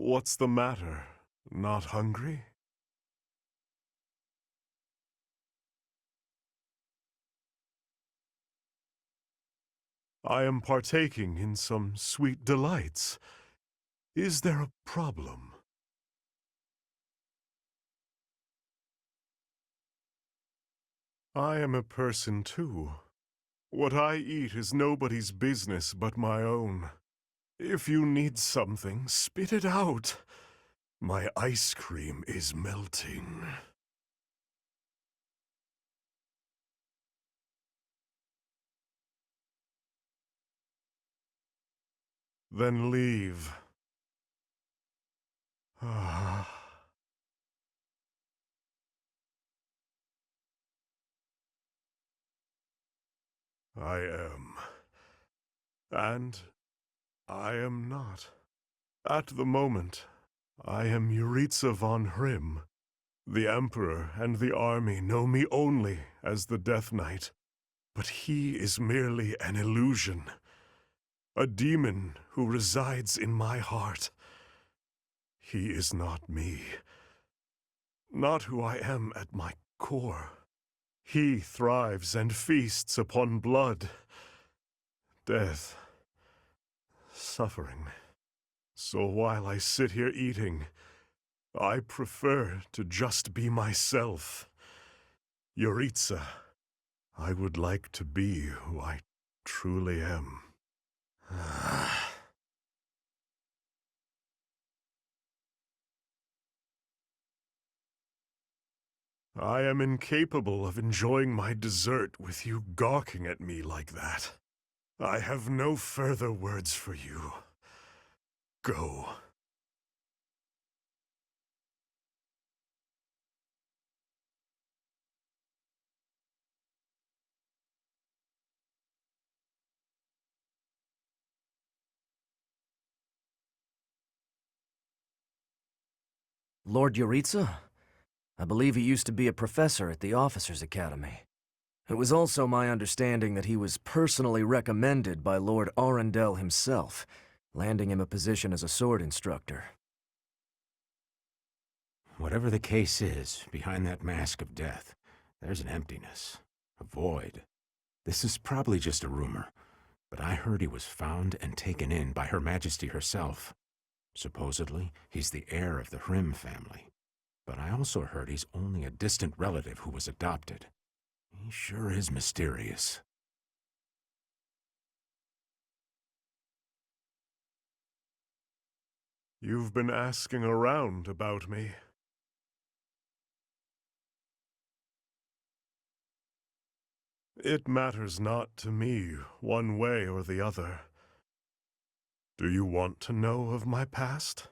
What's the matter? Not hungry? I am partaking in some sweet delights. Is there a problem? I am a person too. What I eat is nobody's business but my own. If you need something, spit it out. My ice cream is melting. Then leave. I am. And I am not. At the moment, I am Jeritza von Hrim. The Emperor and the army know me only as the Death Knight, but he is merely an illusion. A demon who resides in my heart. He is not me. Not who I am at my core. He thrives and feasts upon blood, death, suffering. So while I sit here eating, I prefer to just be myself. Jeritza, I would like to be who I truly am. I am incapable of enjoying my dessert with you gawking at me like that. I have no further words for you. Go. Lord Jeritza? I believe he used to be a professor at the Officers' Academy. It was also my understanding that he was personally recommended by Lord Arundel himself, landing him a position as a sword instructor. Whatever the case is, behind that mask of death, there's an emptiness, a void. This is probably just a rumor, but I heard he was found and taken in by Her Majesty herself. Supposedly, he's the heir of the Hrim family. But I also heard he's only a distant relative who was adopted. He sure is mysterious. You've been asking around about me. It matters not to me, one way or the other. Do you want to know of my past?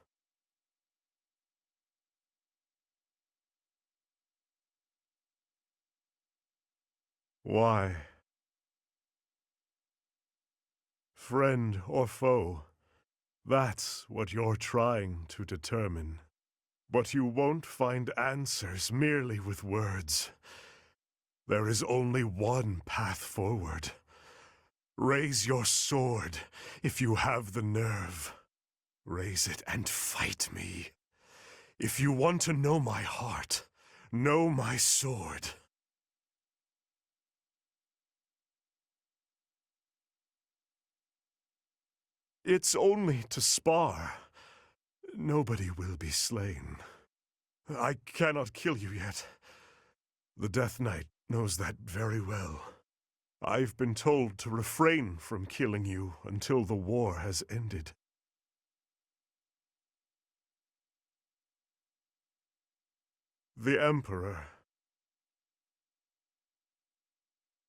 Why? Friend or foe, that's what you're trying to determine. But you won't find answers merely with words. There is only one path forward. Raise your sword if you have the nerve. Raise it and fight me. If you want to know my heart, know my sword. It's only to spar. Nobody will be slain. I cannot kill you yet. The Death Knight knows that very well. I've been told to refrain from killing you until the war has ended. The Emperor.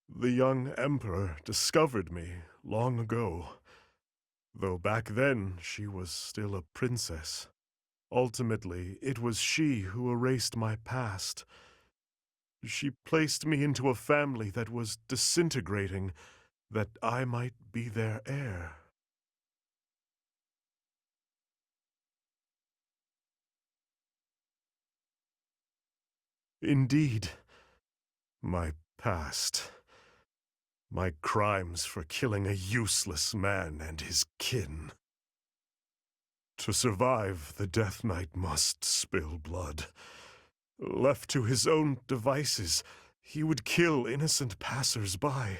The young Emperor discovered me long ago. Though back then she was still a princess. Ultimately, it was she who erased my past. She placed me into a family that was disintegrating, that I might be their heir. Indeed, my past. My crimes for killing a useless man and his kin. To survive, the Death Knight must spill blood. Left to his own devices, he would kill innocent passers-by.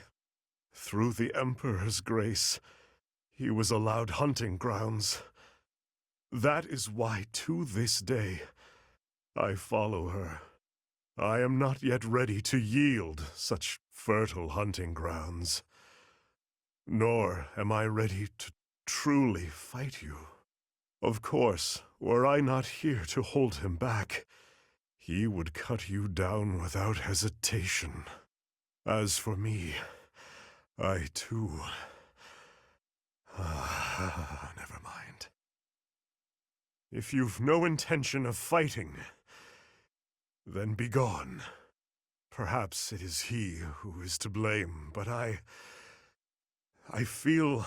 Through the Emperor's grace, he was allowed hunting grounds. That is why, to this day, I follow her. I am not yet ready to yield such fertile hunting grounds. Nor am I ready to truly fight you. Of course, were I not here to hold him back, he would cut you down without hesitation. As for me, I too... never mind. If you've no intention of fighting, then be gone. Perhaps it is he who is to blame, but I feel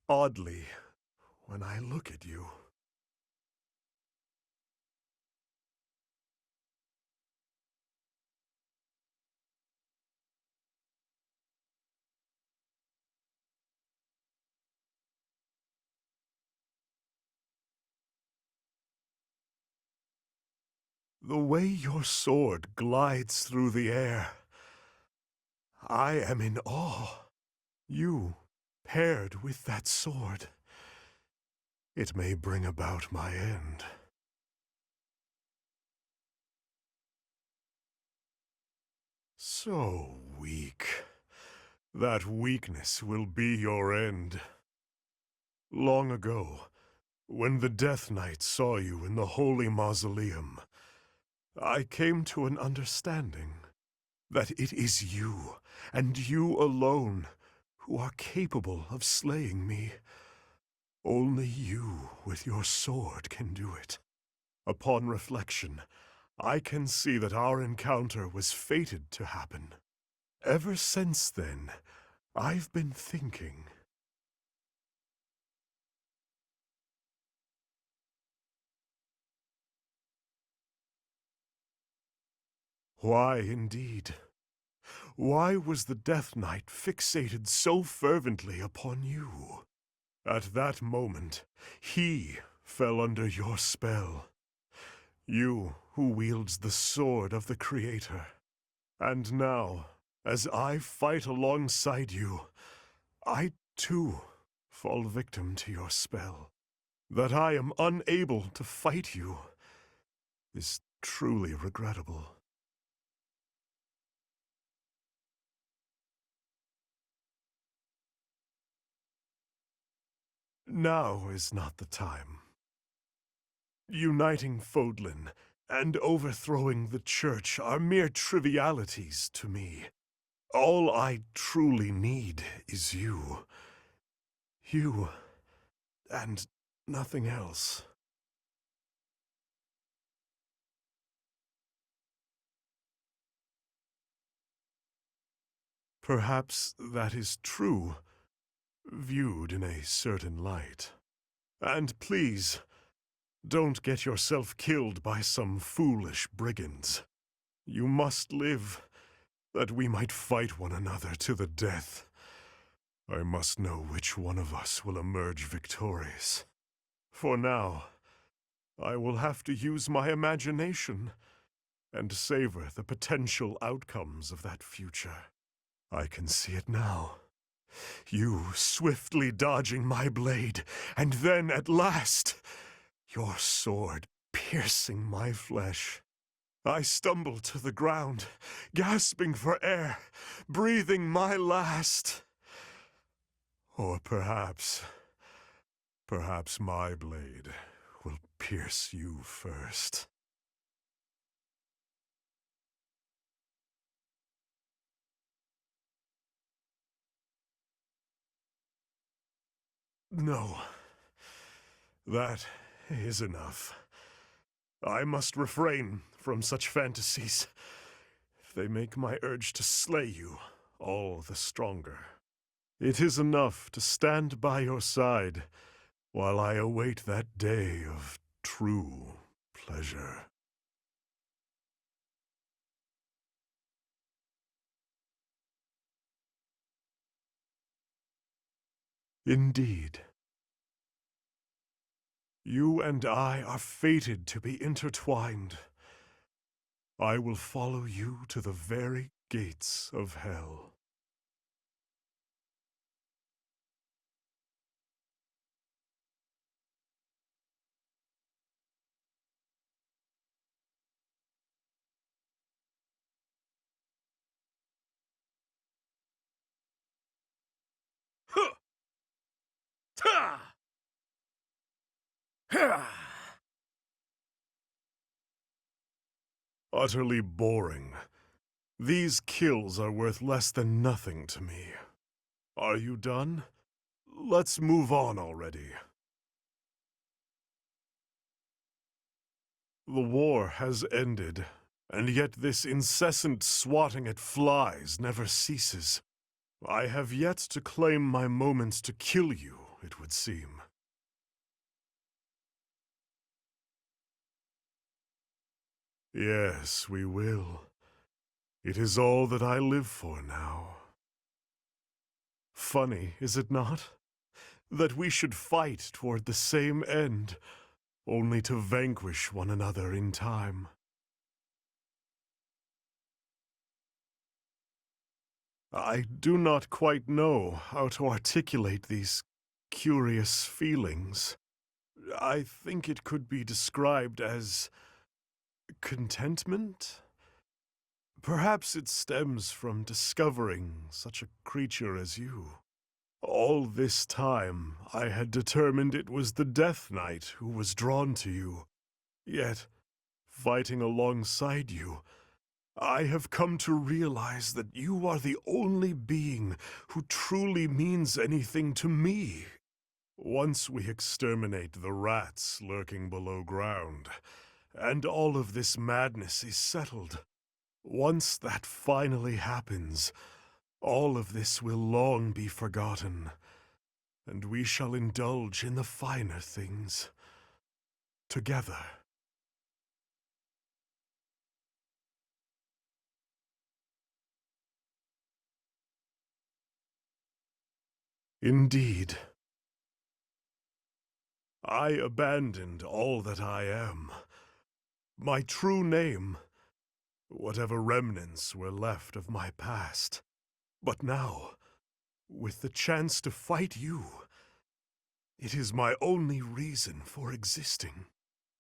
oddly when I look at you. The way your sword glides through the air, I am in awe. You, paired with that sword, it may bring about my end. So weak. That weakness will be your end. Long ago, when the Death Knight saw you in the Holy Mausoleum, I came to an understanding that it is you, and you alone, who are capable of slaying me. Only you with your sword can do it. Upon reflection, I can see that our encounter was fated to happen. Ever since then, I've been thinking. Why, indeed? Why was the Death Knight fixated so fervently upon you? At that moment, he fell under your spell. You who wields the sword of the Creator. And now, as I fight alongside you, I too fall victim to your spell. That I am unable to fight you is truly regrettable. Now is not the time. Uniting Fodlan and overthrowing the Church are mere trivialities to me. All I truly need is you. You, and nothing else. Perhaps that is true, viewed in a certain light. And please, don't get yourself killed by some foolish brigands. You must live, that we might fight one another to the death. I must know which one of us will emerge victorious. For now, I will have to use my imagination and savor the potential outcomes of that future. I can see it now. You swiftly dodging my blade, and then at last, your sword piercing my flesh. I stumble to the ground, gasping for air, breathing my last. Or perhaps my blade will pierce you first. No, that is enough. I must refrain from such fantasies. They make my urge to slay you all the stronger. It is enough to stand by your side while I await that day of true pleasure. Indeed. You and I are fated to be intertwined. I will follow you to the very gates of hell. Huh! Ta! Utterly boring. These kills are worth less than nothing to me. Are you done? Let's move on already. The war has ended, and yet this incessant swatting at flies never ceases. I have yet to claim my moments to kill you, it would seem. Yes, we will. It is all that I live for now. Funny, is it not? That we should fight toward the same end, only to vanquish one another in time. I do not quite know how to articulate these curious feelings. I think it could be described as contentment? Perhaps it stems from discovering such a creature as you. All this time, I had determined it was the Death Knight who was drawn to you. Yet, fighting alongside you, I have come to realize that you are the only being who truly means anything to me. Once we exterminate the rats lurking below ground, and all of this madness is settled, once that finally happens, all of this will long be forgotten, and we shall indulge in the finer things together. Indeed. I abandoned all that I am, my true name, whatever remnants were left of my past. But now, with the chance to fight you, it is my only reason for existing.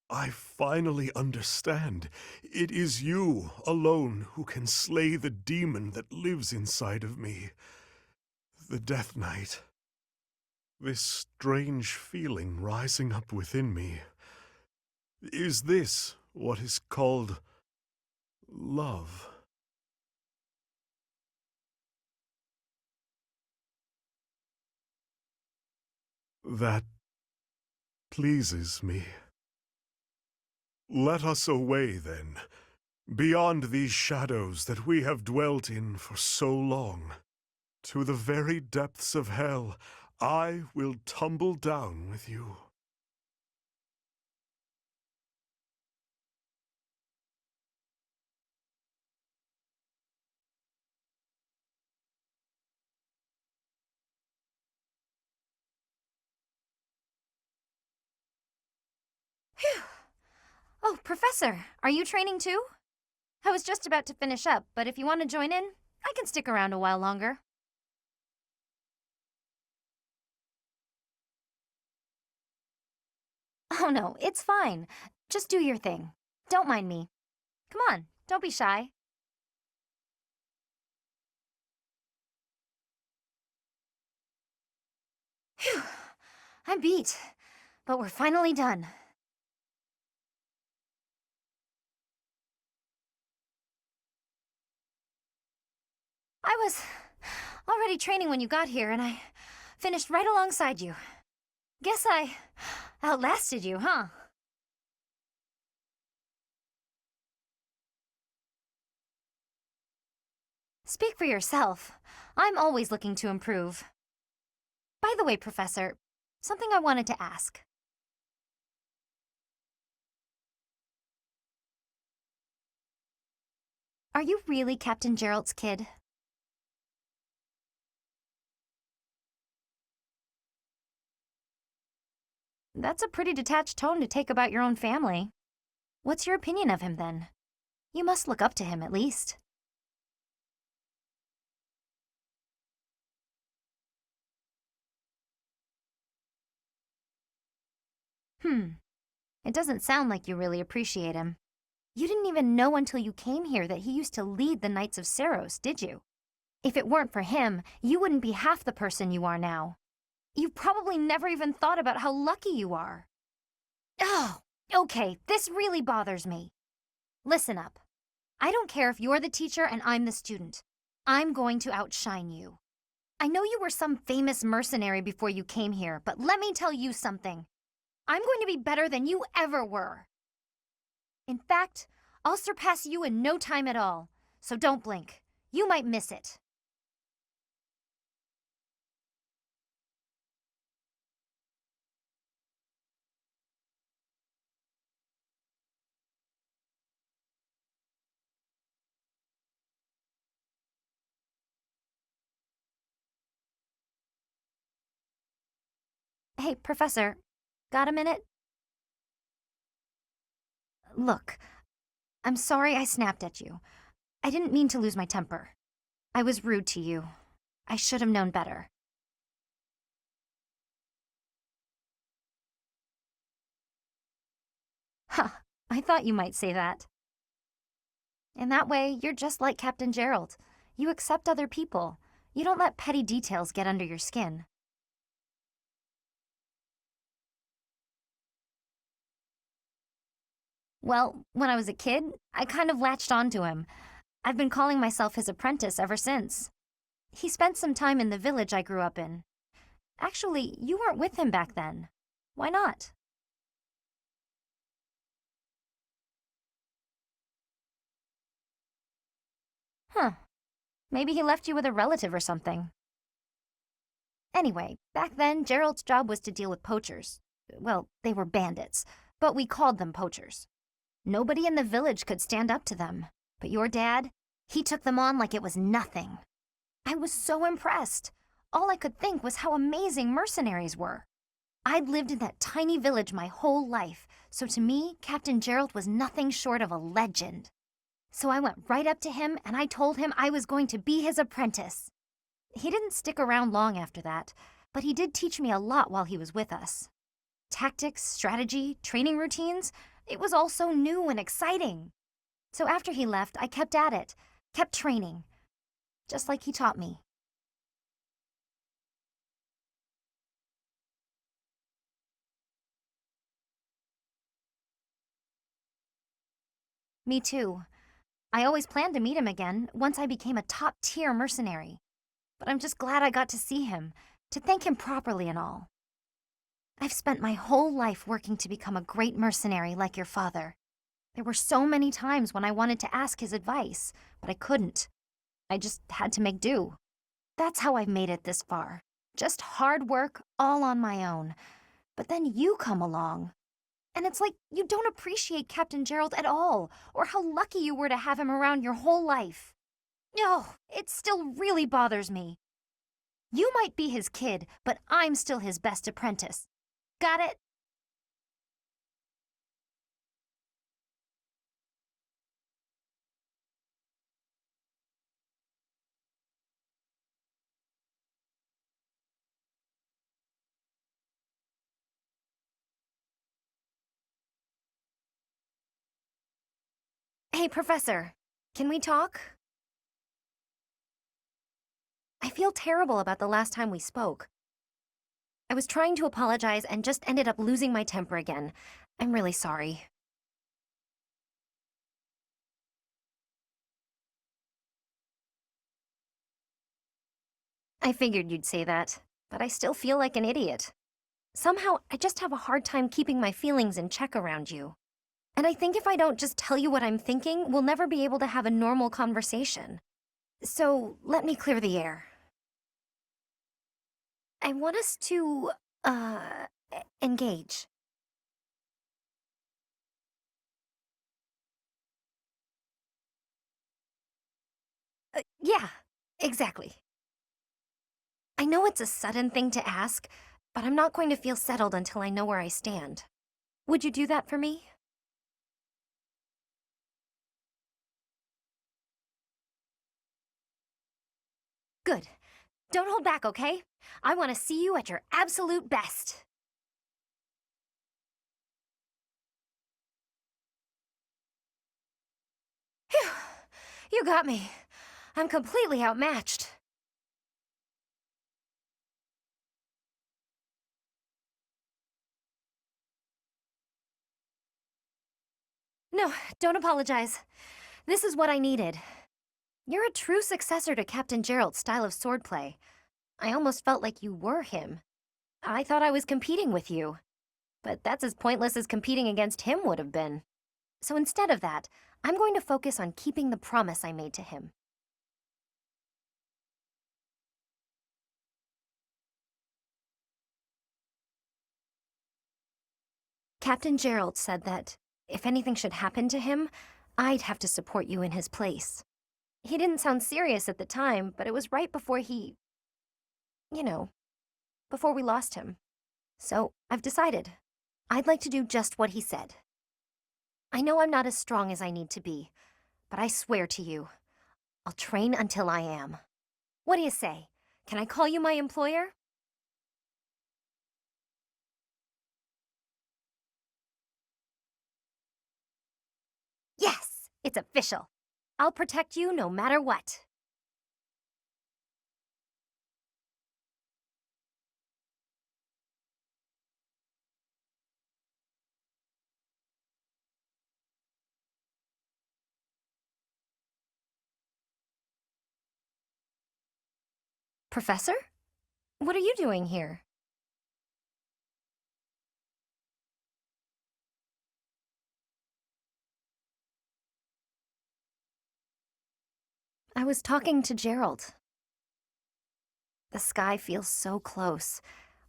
I finally understand. It is you alone who can slay the demon that lives inside of me, the Death Knight. This strange feeling rising up within me. Is this what is called love? That pleases me. Let us away, then, beyond these shadows that we have dwelt in for so long. To the very depths of hell, I will tumble down with you. Phew! Oh, Professor, are you training too? I was just about to finish up, but if you want to join in, I can stick around a while longer. Oh no, it's fine. Just do your thing. Don't mind me. Come on, don't be shy. Phew! I'm beat, but we're finally done. I was already training when you got here, and I finished right alongside you. Guess I outlasted you, huh? Speak for yourself. I'm always looking to improve. By the way, Professor, something I wanted to ask. Are you really Captain Gerald's kid? That's a pretty detached tone to take about your own family. What's your opinion of him, then? You must look up to him, at least. It doesn't sound like you really appreciate him. You didn't even know until you came here that he used to lead the Knights of Seiros, did you? If it weren't for him, you wouldn't be half the person you are now. You've probably never even thought about how lucky you are. Oh, okay, this really bothers me. Listen up. I don't care if you're the teacher and I'm the student. I'm going to outshine you. I know you were some famous mercenary before you came here, but let me tell you something. I'm going to be better than you ever were. In fact, I'll surpass you in no time at all, so don't blink. You might miss it. Hey, Professor, got a minute? Look, I'm sorry I snapped at you. I didn't mean to lose my temper. I was rude to you. I should have known better. Huh, I thought you might say that. In that way, you're just like Captain Gerald. You accept other people. You don't let petty details get under your skin. Well, when I was a kid, I kind of latched onto him. I've been calling myself his apprentice ever since. He spent some time in the village I grew up in. Actually, you weren't with him back then. Why not? Huh. Maybe he left you with a relative or something. Anyway, back then, Gerald's job was to deal with poachers. Well, they were bandits, but we called them poachers. Nobody in the village could stand up to them. But your dad, he took them on like it was nothing. I was so impressed. All I could think was how amazing mercenaries were. I'd lived in that tiny village my whole life, so to me, Captain Gerald was nothing short of a legend. So I went right up to him and I told him I was going to be his apprentice. He didn't stick around long after that, but he did teach me a lot while he was with us. Tactics, strategy, training routines, it was all so new and exciting. So after he left, I kept at it, kept training, just like he taught me. Me too. I always planned to meet him again once I became a top-tier mercenary. But I'm just glad I got to see him, to thank him properly and all. I've spent my whole life working to become a great mercenary like your father. There were so many times when I wanted to ask his advice, but I couldn't. I just had to make do. That's how I've made it this far. Just hard work, all on my own. But then you come along. And it's like you don't appreciate Captain Gerald at all, or how lucky you were to have him around your whole life. Oh, it still really bothers me. You might be his kid, but I'm still his best apprentice. Got it? Hey, Professor, can we talk? I feel terrible about the last time we spoke. I was trying to apologize and just ended up losing my temper again. I'm really sorry. I figured you'd say that, but I still feel like an idiot. Somehow, I just have a hard time keeping my feelings in check around you. And I think if I don't just tell you what I'm thinking, we'll never be able to have a normal conversation. So, let me clear the air. I want us to, engage. Yeah, exactly. I know it's a sudden thing to ask, but I'm not going to feel settled until I know where I stand. Would you do that for me? Good. Don't hold back, okay? I want to see you at your absolute best. Phew! You got me. I'm completely outmatched. No, don't apologize. This is what I needed. You're a true successor to Captain Gerald's style of swordplay. I almost felt like you were him. I thought I was competing with you. But that's as pointless as competing against him would have been. So instead of that, I'm going to focus on keeping the promise I made to him. Captain Gerald said that if anything should happen to him, I'd have to support you in his place. He didn't sound serious at the time, but it was right before before we lost him. So I've decided. I'd like to do just what he said. I know I'm not as strong as I need to be, but I swear to you, I'll train until I am. What do you say? Can I call you my employer? Yes, it's official. I'll protect you no matter what. Professor? What are you doing here? I was talking to Gerald. The sky feels so close,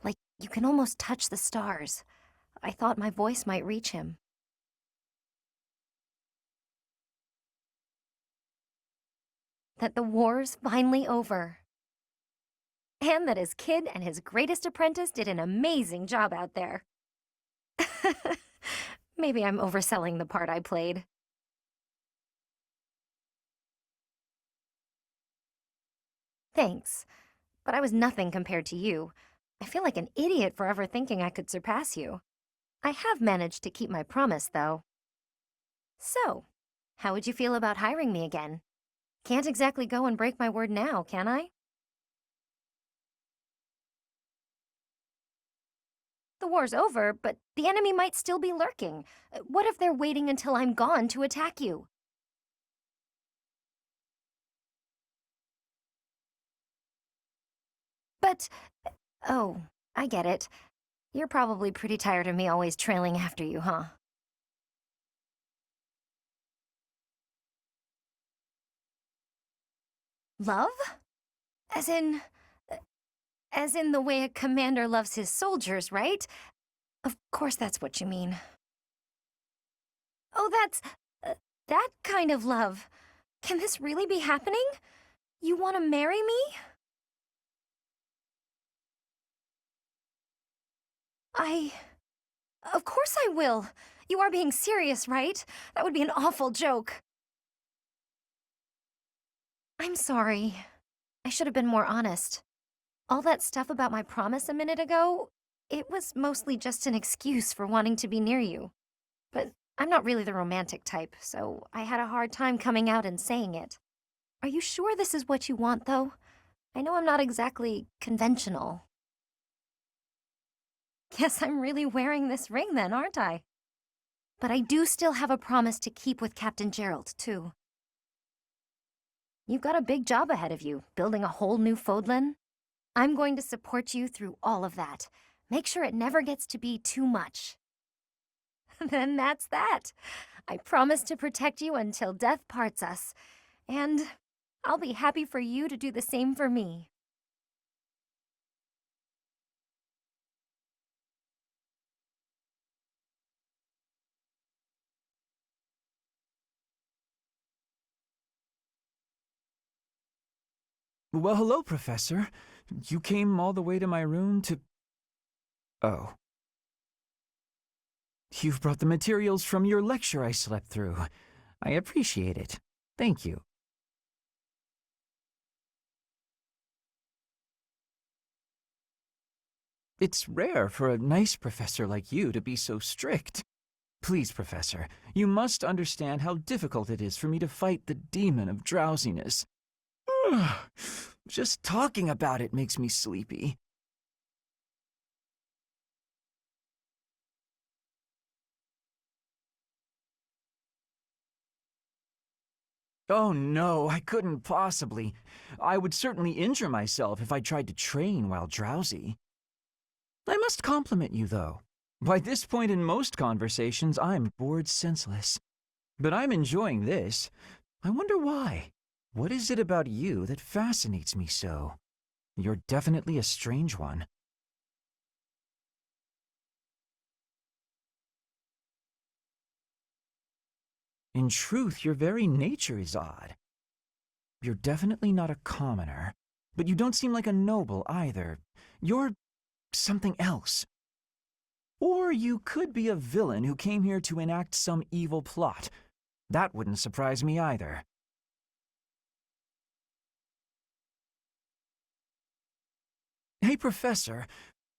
like you can almost touch the stars. I thought my voice might reach him. That the war's finally over. And that his kid and his greatest apprentice did an amazing job out there. Maybe I'm overselling the part I played. Thanks, but I was nothing compared to you. I feel like an idiot for ever thinking I could surpass you. I have managed to keep my promise, though. So, how would you feel about hiring me again? Can't exactly go and break my word now, can I? The war's over, but the enemy might still be lurking. What if they're waiting until I'm gone to attack you? But, oh, I get it. You're probably pretty tired of me always trailing after you, huh? Love? As in... As in the way a commander loves his soldiers, right? Of course that's what you mean. Oh, that's... that kind of love. Can this really be happening? You want to marry me? Of course I will. You are being serious, right? That would be an awful joke. I'm sorry. I should have been more honest. All that stuff about my promise a minute ago, it was mostly just an excuse for wanting to be near you. But I'm not really the romantic type, so I had a hard time coming out and saying it. Are you sure this is what you want, though? I know I'm not exactly conventional. Guess I'm really wearing this ring then, aren't I? But I do still have a promise to keep with Captain Gerald, too. You've got a big job ahead of you, building a whole new Fodlan. I'm going to support you through all of that. Make sure it never gets to be too much. Then that's that. I promise to protect you until death parts us. And I'll be happy for you to do the same for me. Well, hello, Professor. You came all the way to my room to... Oh. You've brought the materials from your lecture I slept through. I appreciate it. Thank you. It's rare for a nice professor like you to be so strict. Please, Professor, you must understand how difficult it is for me to fight the demon of drowsiness. Ugh. Just talking about it makes me sleepy. Oh no, I couldn't possibly. I would certainly injure myself if I tried to train while drowsy. I must compliment you, though. By this point in most conversations, I'm bored senseless. But I'm enjoying this. I wonder why. What is it about you that fascinates me so? You're definitely a strange one. In truth, your very nature is odd. You're definitely not a commoner, but you don't seem like a noble either. You're something else. Or you could be a villain who came here to enact some evil plot. That wouldn't surprise me either. Hey, Professor,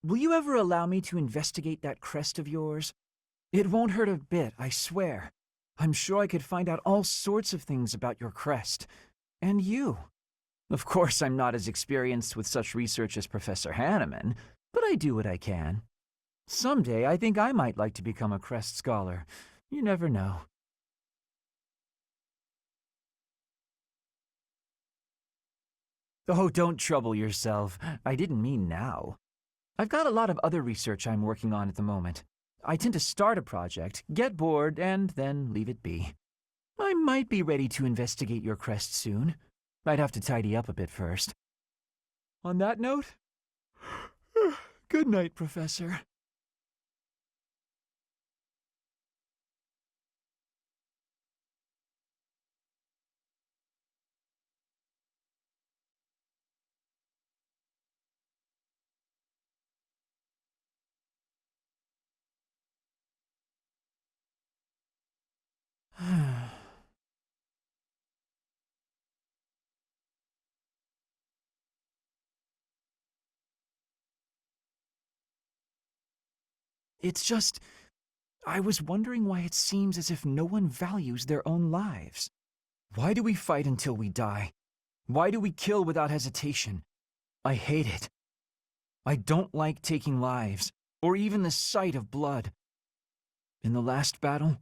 will you ever allow me to investigate that crest of yours? It won't hurt a bit, I swear. I'm sure I could find out all sorts of things about your crest. And you. Of course, I'm not as experienced with such research as Professor Hanneman, but I do what I can. Someday, I think I might like to become a crest scholar. You never know. Oh, don't trouble yourself. I didn't mean now. I've got a lot of other research I'm working on at the moment. I tend to start a project, get bored, and then leave it be. I might be ready to investigate your crest soon. I'd have to tidy up a bit first. On that note, good night, Professor. It's just, I was wondering why it seems as if no one values their own lives. Why do we fight until we die? Why do we kill without hesitation? I hate it. I don't like taking lives, or even the sight of blood. In the last battle,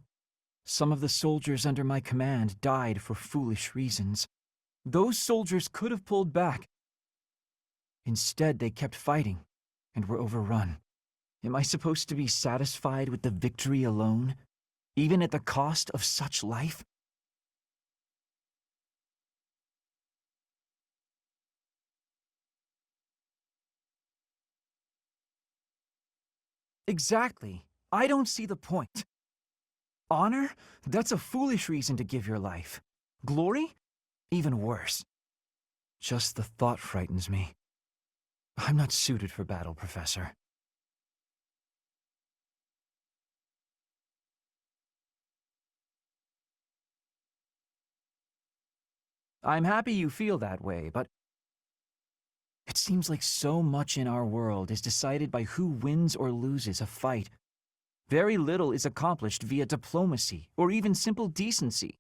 some of the soldiers under my command died for foolish reasons. Those soldiers could have pulled back. Instead, they kept fighting and were overrun. Am I supposed to be satisfied with the victory alone, even at the cost of such life? Exactly. I don't see the point. Honor? That's a foolish reason to give your life. Glory? Even worse. Just the thought frightens me. I'm not suited for battle, Professor. I'm happy you feel that way, but it seems like so much in our world is decided by who wins or loses a fight. Very little is accomplished via diplomacy or even simple decency.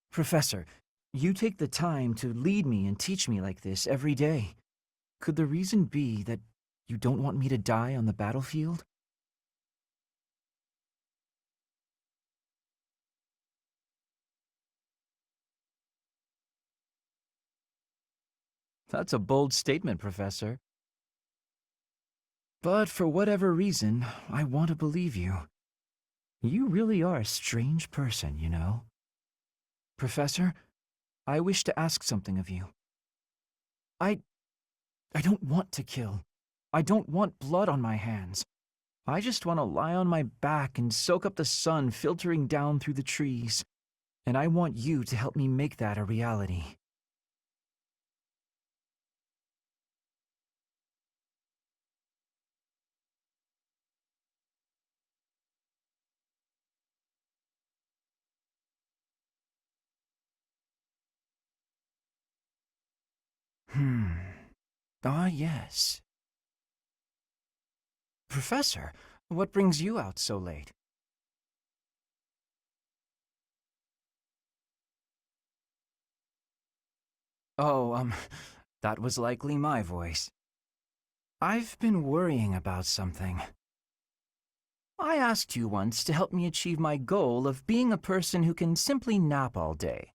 Professor, you take the time to lead me and teach me like this every day. Could the reason be that you don't want me to die on the battlefield? That's a bold statement, Professor. But for whatever reason, I want to believe you. You really are a strange person, you know. Professor, I wish to ask something of you. I don't want to kill. I don't want blood on my hands. I just want to lie on my back and soak up the sun filtering down through the trees. And I want you to help me make that a reality. Hmm. Ah, yes. Professor, what brings you out so late? Oh, that was likely my voice. I've been worrying about something. I asked you once to help me achieve my goal of being a person who can simply nap all day.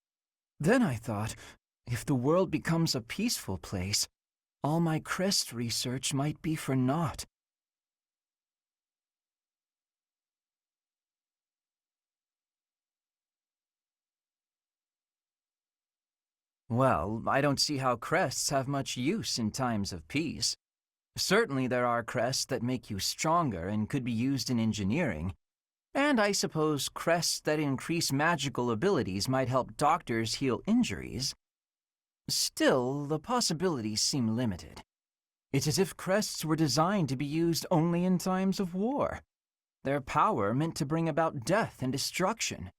Then I thought, if the world becomes a peaceful place, all my crest research might be for naught. Well, I don't see how crests have much use in times of peace. Certainly there are crests that make you stronger and could be used in engineering. And I suppose crests that increase magical abilities might help doctors heal injuries. Still, the possibilities seem limited. It's as if crests were designed to be used only in times of war. Their power meant to bring about death and destruction.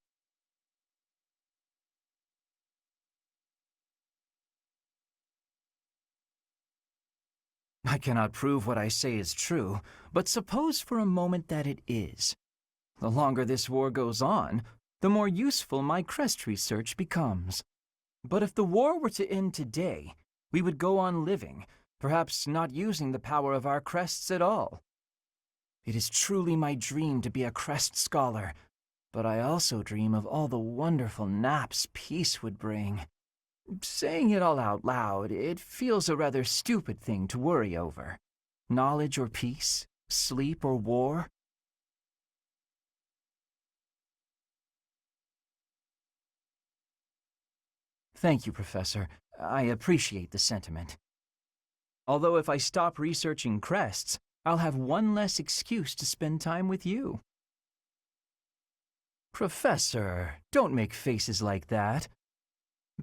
I cannot prove what I say is true, but suppose for a moment that it is. The longer this war goes on, the more useful my crest research becomes. But if the war were to end today, we would go on living, perhaps not using the power of our crests at all. It is truly my dream to be a crest scholar, but I also dream of all the wonderful naps peace would bring. Saying it all out loud, it feels a rather stupid thing to worry over. Knowledge or peace, sleep or war. Thank you, Professor. I appreciate the sentiment. Although if I stop researching crests, I'll have one less excuse to spend time with you. Professor, don't make faces like that.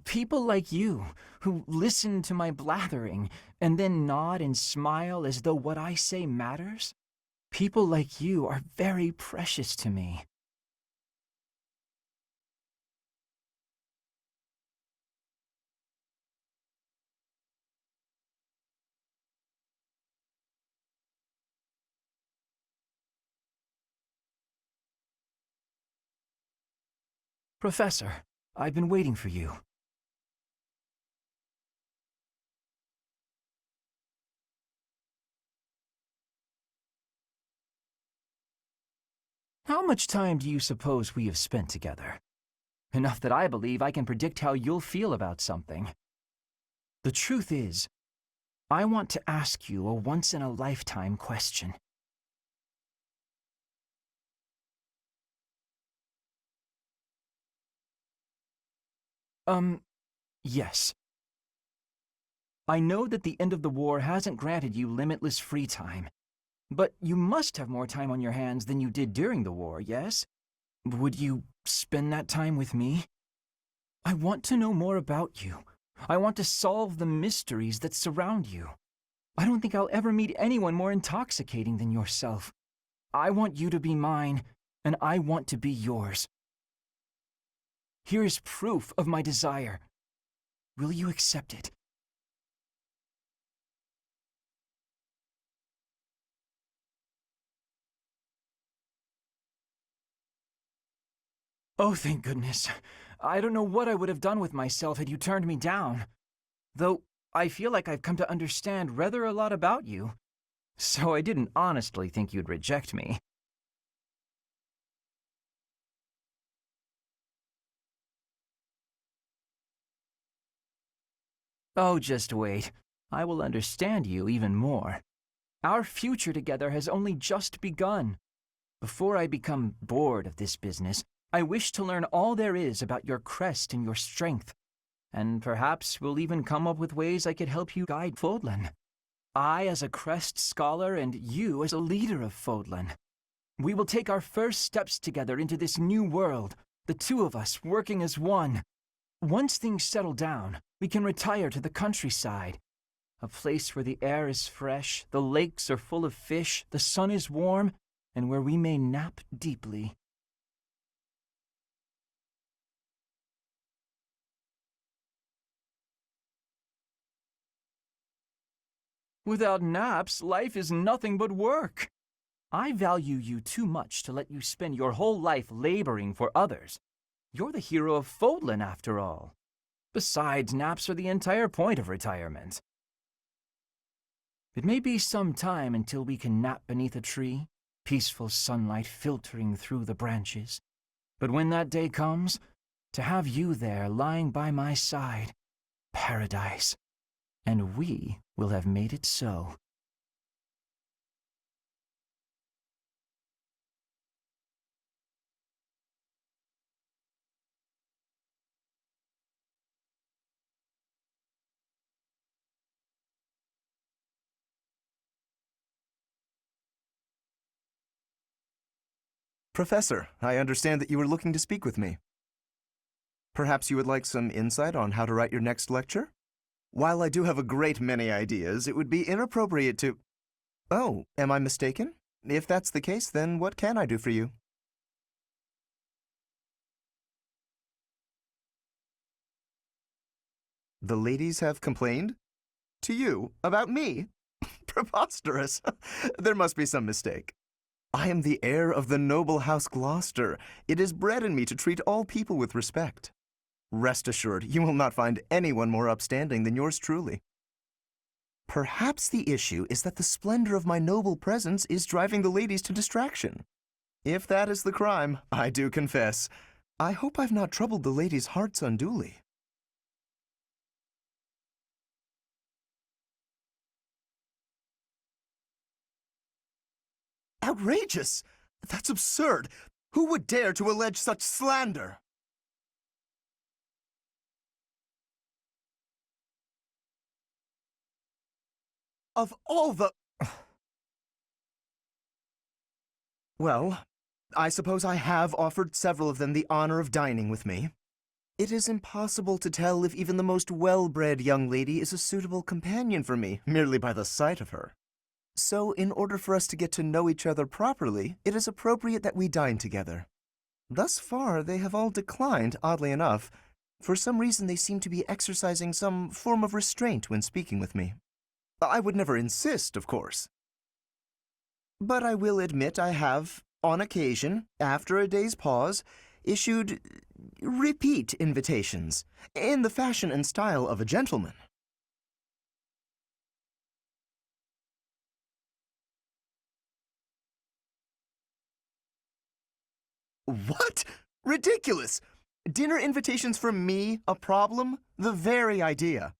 People like you, who listen to my blathering and then nod and smile as though what I say matters, people like you are very precious to me. Professor, I've been waiting for you. How much time do you suppose we have spent together? Enough that I believe I can predict how you'll feel about something. The truth is, I want to ask you a once-in-a-lifetime question. Yes. I know that the end of the war hasn't granted you limitless free time, but you must have more time on your hands than you did during the war, yes? Would you spend that time with me? I want to know more about you. I want to solve the mysteries that surround you. I don't think I'll ever meet anyone more intoxicating than yourself. I want you to be mine, and I want to be yours. Here is proof of my desire. Will you accept it? Oh, thank goodness. I don't know what I would have done with myself had you turned me down. Though, I feel like I've come to understand rather a lot about you. So I didn't honestly think you'd reject me. Oh, just wait. I will understand you even more. Our future together has only just begun. Before I become bored of this business, I wish to learn all there is about your crest and your strength. And perhaps we'll even come up with ways I could help you guide Fodlan. I as a crest scholar and you as a leader of Fodlan. We will take our first steps together into this new world, the two of us working as one. Once things settle down, we can retire to the countryside. A place where the air is fresh, the lakes are full of fish, the sun is warm, and where we may nap deeply. Without naps, life is nothing but work. I value you too much to let you spend your whole life laboring for others. You're the hero of Fodlan, after all. Besides, naps are the entire point of retirement. It may be some time until we can nap beneath a tree, peaceful sunlight filtering through the branches. But when that day comes, to have you there lying by my side, paradise. And we will have made it so. Professor, I understand that you were looking to speak with me. Perhaps you would like some insight on how to write your next lecture? While I do have a great many ideas, it would be inappropriate to... Oh, am I mistaken? If that's the case, then what can I do for you? The ladies have complained? To you? About me? Preposterous. There must be some mistake. I am the heir of the noble house Gloucester. It is bred in me to treat all people with respect. Rest assured, you will not find anyone more upstanding than yours truly. Perhaps the issue is that the splendor of my noble presence is driving the ladies to distraction. If that is the crime, I do confess. I hope I've not troubled the ladies' hearts unduly. Outrageous! That's absurd! Who would dare to allege such slander? Of all the... Well, I suppose I have offered several of them the honor of dining with me. It is impossible to tell if even the most well-bred young lady is a suitable companion for me, merely by the sight of her. So, in order for us to get to know each other properly, it is appropriate that we dine together. Thus far, they have all declined, oddly enough. For some reason, they seem to be exercising some form of restraint when speaking with me. I would never insist, of course. But I will admit I have, on occasion, after a day's pause, issued repeat invitations, in the fashion and style of a gentleman. What? Ridiculous! Dinner invitations from me a problem? The very idea.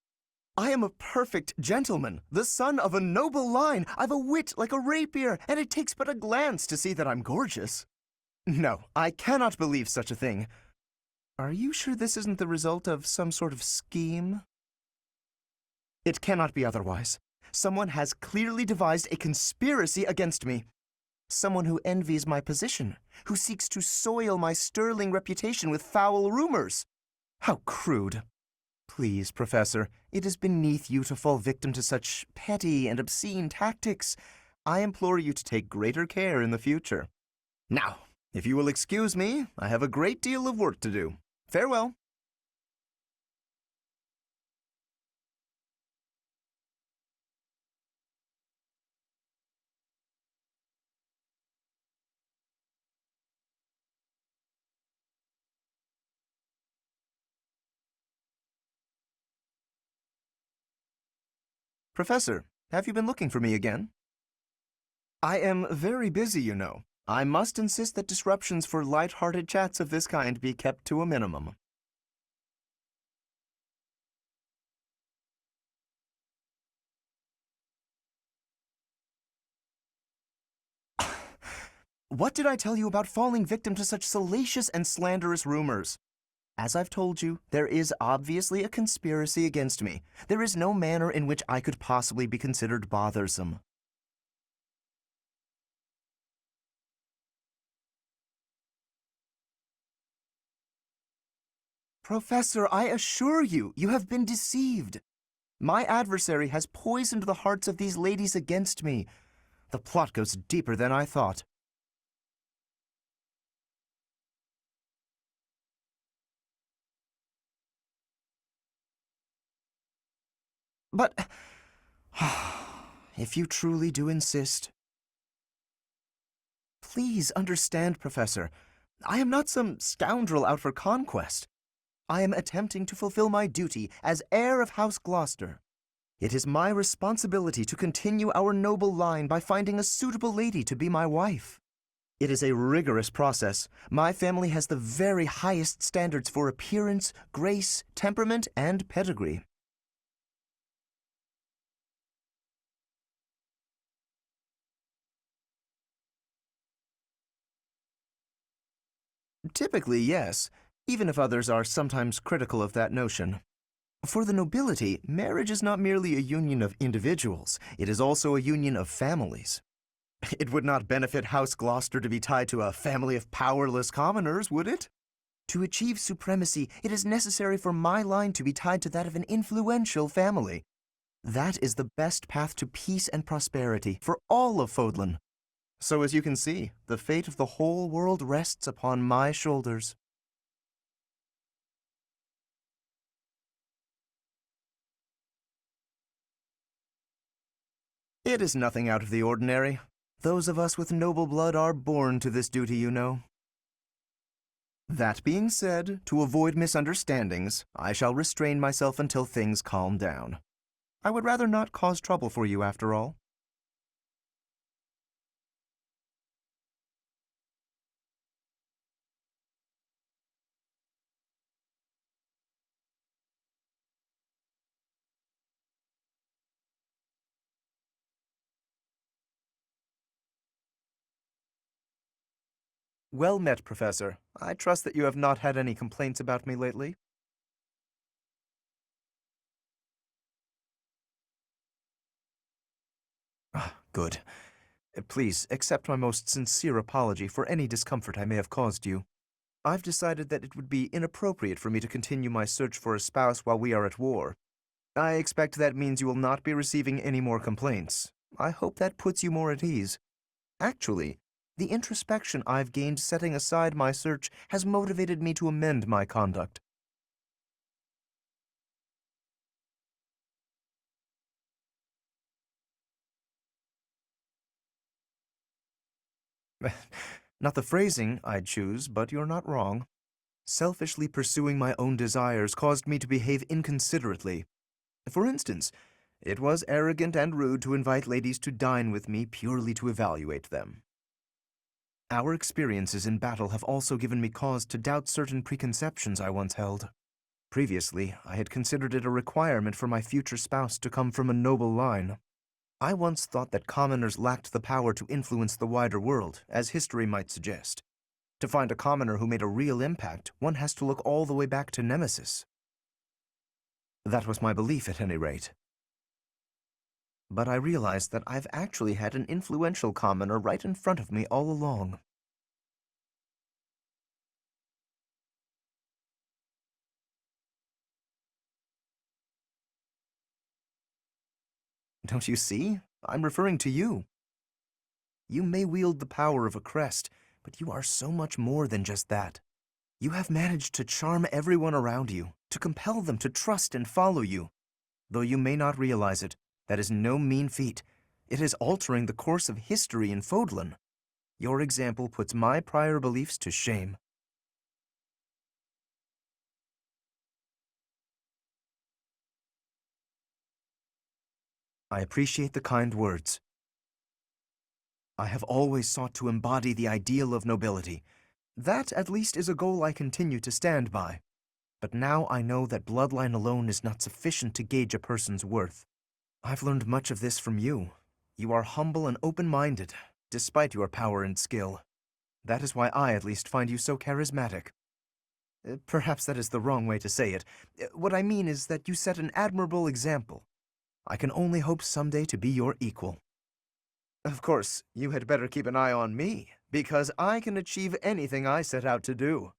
I am a perfect gentleman, the son of a noble line. I've a wit like a rapier, and it takes but a glance to see that I'm gorgeous. No, I cannot believe such a thing. Are you sure this isn't the result of some sort of scheme? It cannot be otherwise. Someone has clearly devised a conspiracy against me. Someone who envies my position, who seeks to soil my sterling reputation with foul rumors. How crude. Please, Professor, it is beneath you to fall victim to such petty and obscene tactics. I implore you to take greater care in the future. Now, if you will excuse me, I have a great deal of work to do. Farewell. Professor, have you been looking for me again? I am very busy, you know. I must insist that disruptions for light-hearted chats of this kind be kept to a minimum. What did I tell you about falling victim to such salacious and slanderous rumors? As I've told you, there is obviously a conspiracy against me. There is no manner in which I could possibly be considered bothersome. Professor, I assure you, you have been deceived. My adversary has poisoned the hearts of these ladies against me. The plot goes deeper than I thought. But... if you truly do insist. Please understand, Professor. I am not some scoundrel out for conquest. I am attempting to fulfill my duty as heir of House Gloucester. It is my responsibility to continue our noble line by finding a suitable lady to be my wife. It is a rigorous process. My family has the very highest standards for appearance, grace, temperament, and pedigree. Typically, yes, even if others are sometimes critical of that notion. For the nobility, marriage is not merely a union of individuals, it is also a union of families. It would not benefit House Gloucester to be tied to a family of powerless commoners, would it? To achieve supremacy, it is necessary for my line to be tied to that of an influential family. That is the best path to peace and prosperity for all of Fodlan. So as you can see, the fate of the whole world rests upon my shoulders. It is nothing out of the ordinary. Those of us with noble blood are born to this duty, you know. That being said, to avoid misunderstandings, I shall restrain myself until things calm down. I would rather not cause trouble for you, after all. Well met, Professor. I trust that you have not had any complaints about me lately. Good. Please, accept my most sincere apology for any discomfort I may have caused you. I've decided that it would be inappropriate for me to continue my search for a spouse while we are at war. I expect that means you will not be receiving any more complaints. I hope that puts you more at ease. Actually, the introspection I've gained setting aside my search has motivated me to amend my conduct. Not the phrasing I'd choose, but you're not wrong. Selfishly pursuing my own desires caused me to behave inconsiderately. For instance, it was arrogant and rude to invite ladies to dine with me purely to evaluate them. Our experiences in battle have also given me cause to doubt certain preconceptions I once held. Previously, I had considered it a requirement for my future spouse to come from a noble line. I once thought that commoners lacked the power to influence the wider world, as history might suggest. To find a commoner who made a real impact, one has to look all the way back to Nemesis. That was my belief, at any rate. But I realized that I've actually had an influential commoner right in front of me all along. Don't you see? I'm referring to you. You may wield the power of a crest, but you are so much more than just that. You have managed to charm everyone around you, to compel them to trust and follow you. Though you may not realize it, that is no mean feat. It is altering the course of history in Fodlan. Your example puts my prior beliefs to shame. I appreciate the kind words. I have always sought to embody the ideal of nobility. That, at least, is a goal I continue to stand by. But now I know that bloodline alone is not sufficient to gauge a person's worth. I've learned much of this from you. You are humble and open-minded, despite your power and skill. That is why I, at least, find you so charismatic. Perhaps that is the wrong way to say it. What I mean is that you set an admirable example. I can only hope someday to be your equal. Of course, you had better keep an eye on me, because I can achieve anything I set out to do.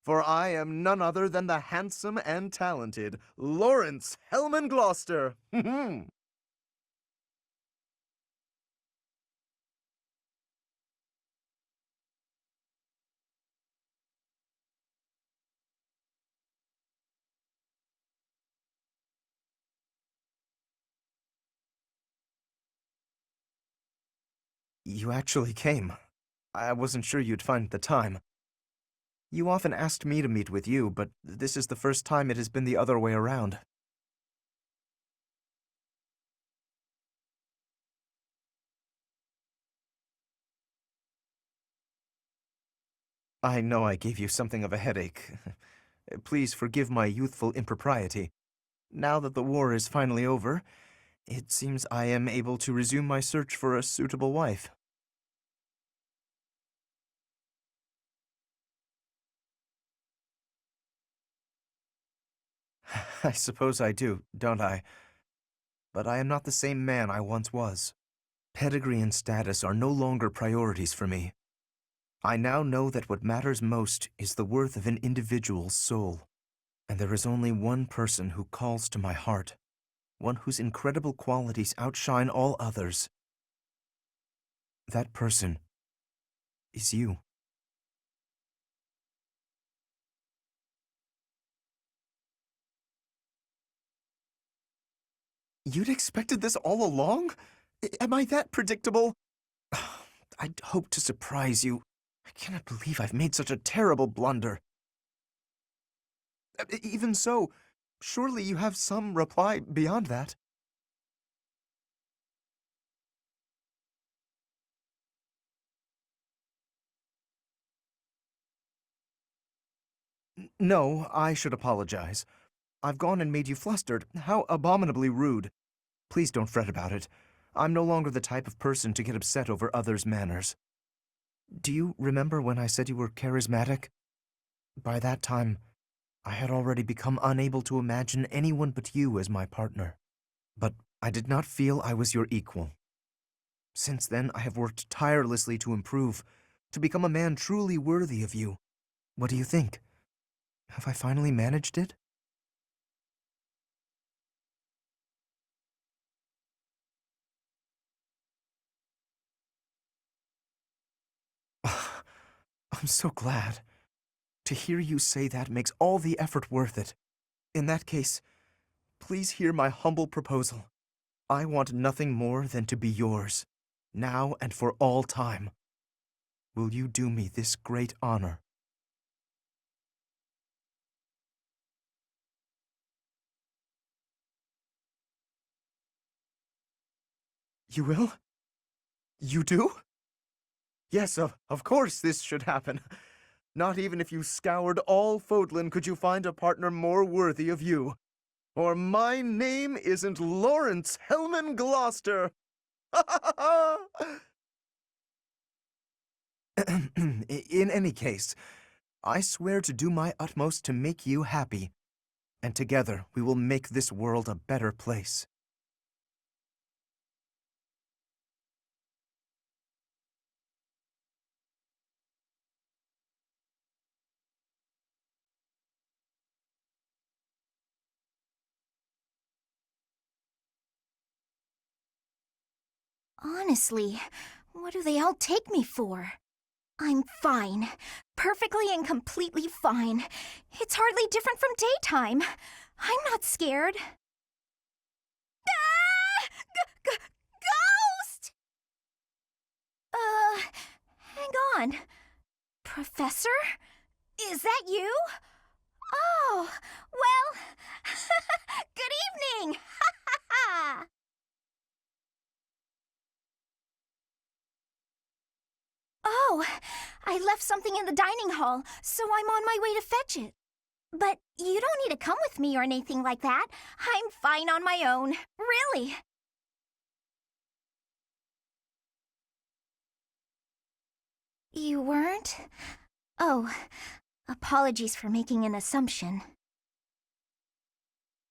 For I am none other than the handsome and talented Lorenz Hellman Gloucester. You actually came. I wasn't sure you'd find the time. You often asked me to meet with you, but this is the first time it has been the other way around. I know I gave you something of a headache. Please forgive my youthful impropriety. Now that the war is finally over, it seems I am able to resume my search for a suitable wife. I suppose I do, don't I? But I am not the same man I once was. Pedigree and status are no longer priorities for me. I now know that what matters most is the worth of an individual's soul. And there is only one person who calls to my heart, one whose incredible qualities outshine all others. That person is you. You'd expected this all along? Am I that predictable? I'd hoped to surprise you. I cannot believe I've made such a terrible blunder. Even so, surely you have some reply beyond that. No, I should apologize. I've gone and made you flustered. How abominably rude. Please don't fret about it. I'm no longer the type of person to get upset over others' manners. Do you remember when I said you were charismatic? By that time, I had already become unable to imagine anyone but you as my partner. But I did not feel I was your equal. Since then, I have worked tirelessly to improve, to become a man truly worthy of you. What do you think? Have I finally managed it? I'm so glad. To hear you say that makes all the effort worth it. In that case, please hear my humble proposal. I want nothing more than to be yours, now and for all time. Will you do me this great honor? You will? You do? Yes, of course this should happen. Not even if you scoured all Fodlan could you find a partner more worthy of you. Or my name isn't Lorenz Hellman Gloucester. In any case, I swear to do my utmost to make you happy, and together we will make this world a better place. Honestly, what do they all take me for? I'm fine. Perfectly and completely fine. It's hardly different from daytime. I'm not scared. Ah! Ghost! Hang on. Professor? Is that you? Oh, well, good evening! Oh, I left something in the dining hall, so I'm on my way to fetch it. But you don't need to come with me or anything like that. I'm fine on my own, really. You weren't? Oh, apologies for making an assumption.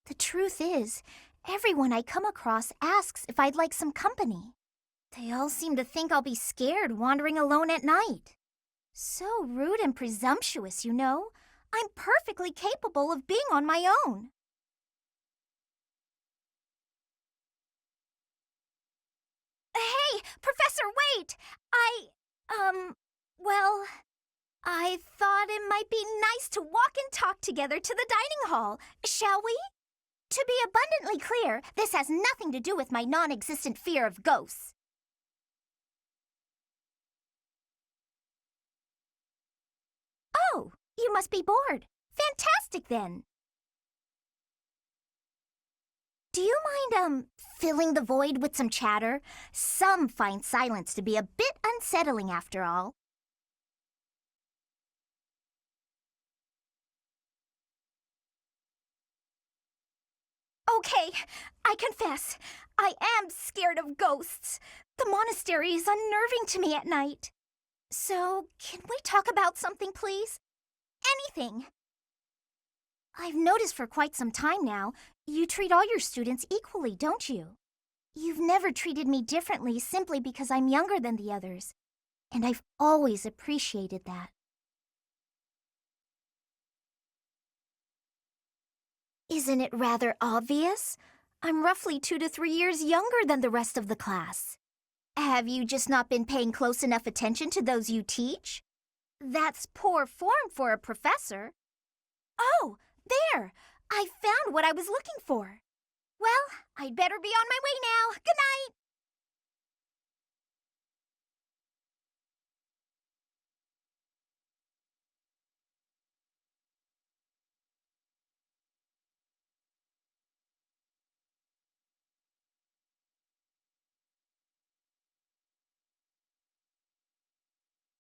The truth is, everyone I come across asks if I'd like some company. They all seem to think I'll be scared wandering alone at night. So rude and presumptuous, you know. I'm perfectly capable of being on my own. Hey, Professor, wait! Well, I thought it might be nice to walk and talk together to the dining hall. Shall we? To be abundantly clear, this has nothing to do with my non-existent fear of ghosts. You must be bored. Fantastic, then. Do you mind, filling the void with some chatter? Some find silence to be a bit unsettling, after all. Okay, I confess, I am scared of ghosts. The monastery is unnerving to me at night. So, can we talk about something, please? Anything. I've noticed for quite some time now, you treat all your students equally, don't you? You've never treated me differently simply because I'm younger than the others, and I've always appreciated that. Isn't it rather obvious? I'm roughly 2 to 3 years younger than the rest of the class. Have you just not been paying close enough attention to those you teach? That's poor form for a professor. Oh, there! I found what I was looking for. Well, I'd better be on my way now. Good night!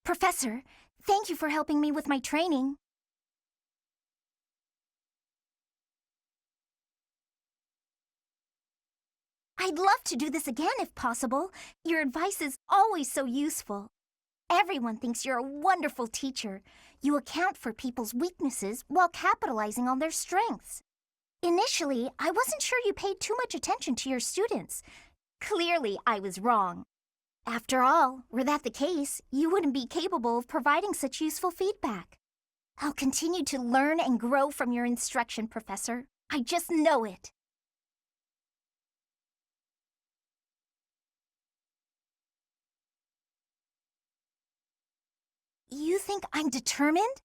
Professor, thank you for helping me with my training. I'd love to do this again if possible. Your advice is always so useful. Everyone thinks you're a wonderful teacher. You account for people's weaknesses while capitalizing on their strengths. Initially, I wasn't sure you paid too much attention to your students. Clearly, I was wrong. After all, were that the case, you wouldn't be capable of providing such useful feedback. I'll continue to learn and grow from your instruction, Professor. I just know it. You think I'm determined?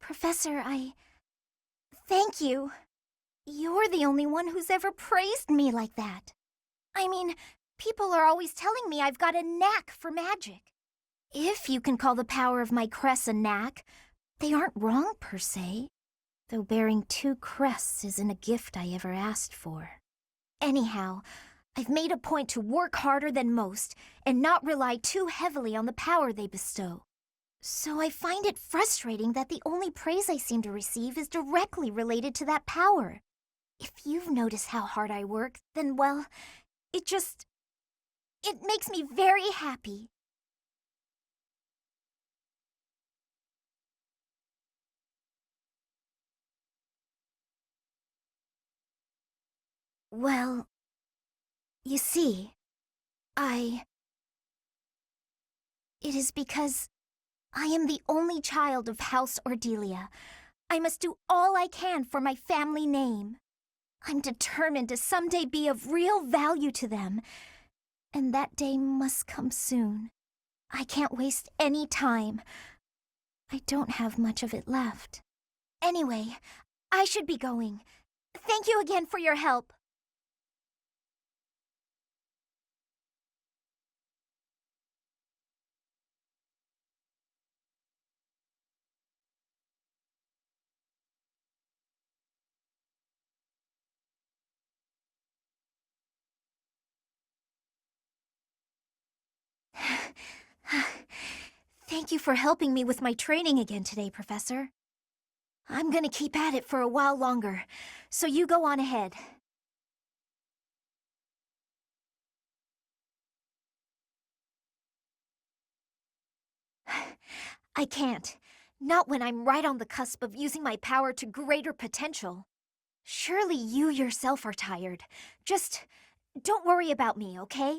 Professor, thank you. You're the only one who's ever praised me like that. I mean, people are always telling me I've got a knack for magic. If you can call the power of my crests a knack, they aren't wrong per se. Though bearing 2 crests isn't a gift I ever asked for. Anyhow, I've made a point to work harder than most and not rely too heavily on the power they bestow. So I find it frustrating that the only praise I seem to receive is directly related to that power. If you've noticed how hard I work, then, well, it makes me very happy. Well, you see, it is because I am the only child of House Ordelia. I must do all I can for my family name. I'm determined to someday be of real value to them, and that day must come soon. I can't waste any time. I don't have much of it left. Anyway, I should be going. Thank you again for your help. Thank you for helping me with my training again today, Professor. I'm gonna keep at it for a while longer, so you go on ahead. I can't. Not when I'm right on the cusp of using my power to greater potential. Surely you yourself are tired. Just don't worry about me, okay?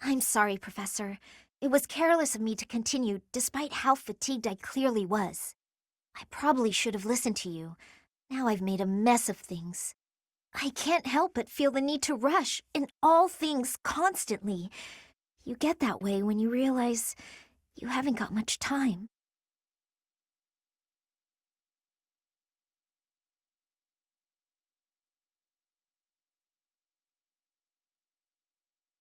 I'm sorry, Professor. It was careless of me to continue, despite how fatigued I clearly was. I probably should have listened to you. Now I've made a mess of things. I can't help but feel the need to rush in all things constantly. You get that way when you realize you haven't got much time.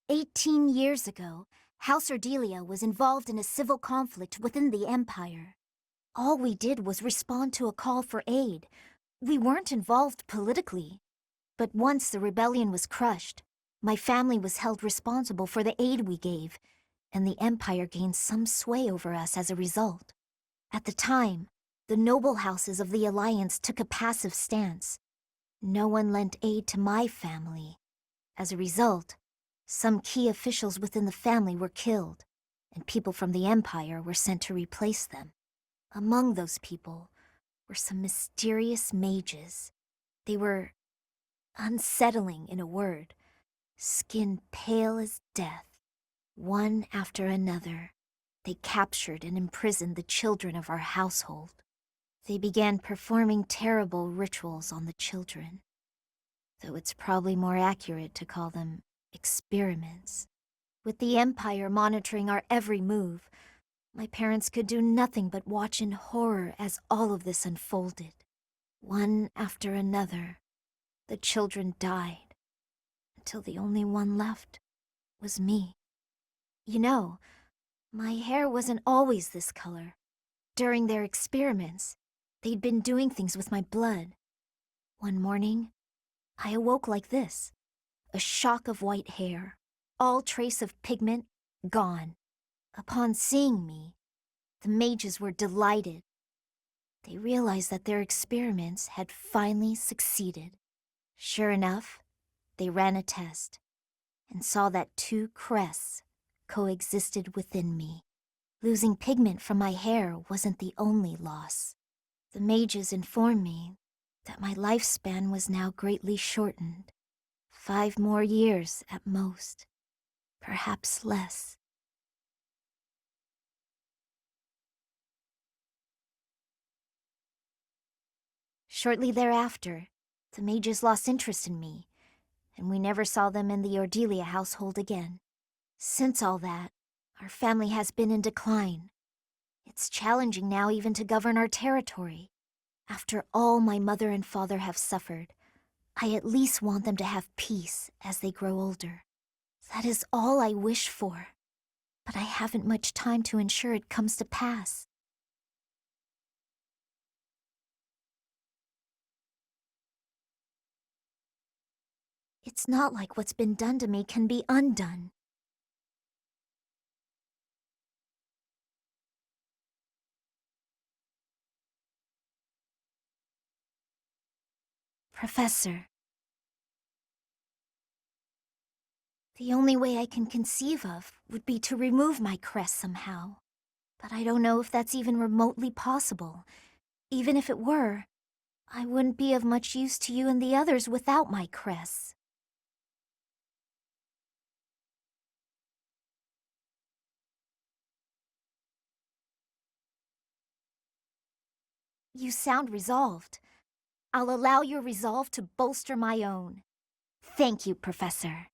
18 years ago, House Ordelia was involved in a civil conflict within the Empire. All we did was respond to a call for aid. We weren't involved politically. But once the rebellion was crushed, my family was held responsible for the aid we gave, and the Empire gained some sway over us as a result. At the time, the noble houses of the Alliance took a passive stance. No one lent aid to my family. As a result, some key officials within the family were killed, and people from the Empire were sent to replace them. Among those people were some mysterious mages. They were unsettling, in a word, skin pale as death. One after another, they captured and imprisoned the children of our household. They began performing terrible rituals on the children, though it's probably more accurate to call them experiments. With the Empire monitoring our every move, my parents could do nothing but watch in horror as all of this unfolded. One after another, the children died, until the only one left was me. You know, my hair wasn't always this color. During their experiments, they'd been doing things with my blood. One morning, I awoke like this, a shock of white hair, all trace of pigment gone. Upon seeing me, the mages were delighted. They realized that their experiments had finally succeeded. Sure enough, they ran a test and saw that two crests coexisted within me. Losing pigment from my hair wasn't the only loss. The mages informed me that my lifespan was now greatly shortened. 5 more years at most, perhaps less. Shortly thereafter, the mages lost interest in me, and we never saw them in the Ordelia household again. Since all that, our family has been in decline. It's challenging now even to govern our territory. After all my mother and father have suffered, I at least want them to have peace as they grow older. That is all I wish for, but I haven't much time to ensure it comes to pass. It's not like what's been done to me can be undone. Professor, the only way I can conceive of would be to remove my crest somehow. But I don't know if that's even remotely possible. Even if it were, I wouldn't be of much use to you and the others without my crests. You sound resolved. I'll allow your resolve to bolster my own. Thank you, Professor.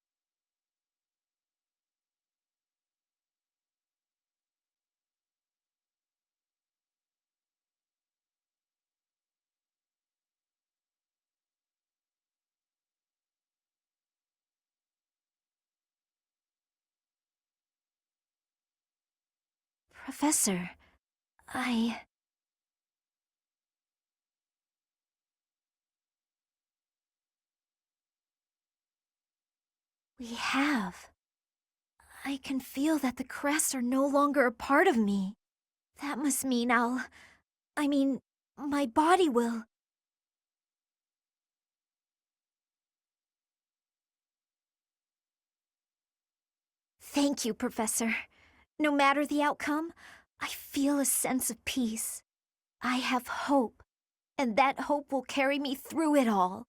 Professor, We have. I can feel that the crests are no longer a part of me. That must mean my body will. Thank you, Professor. No matter the outcome, I feel a sense of peace. I have hope, and that hope will carry me through it all.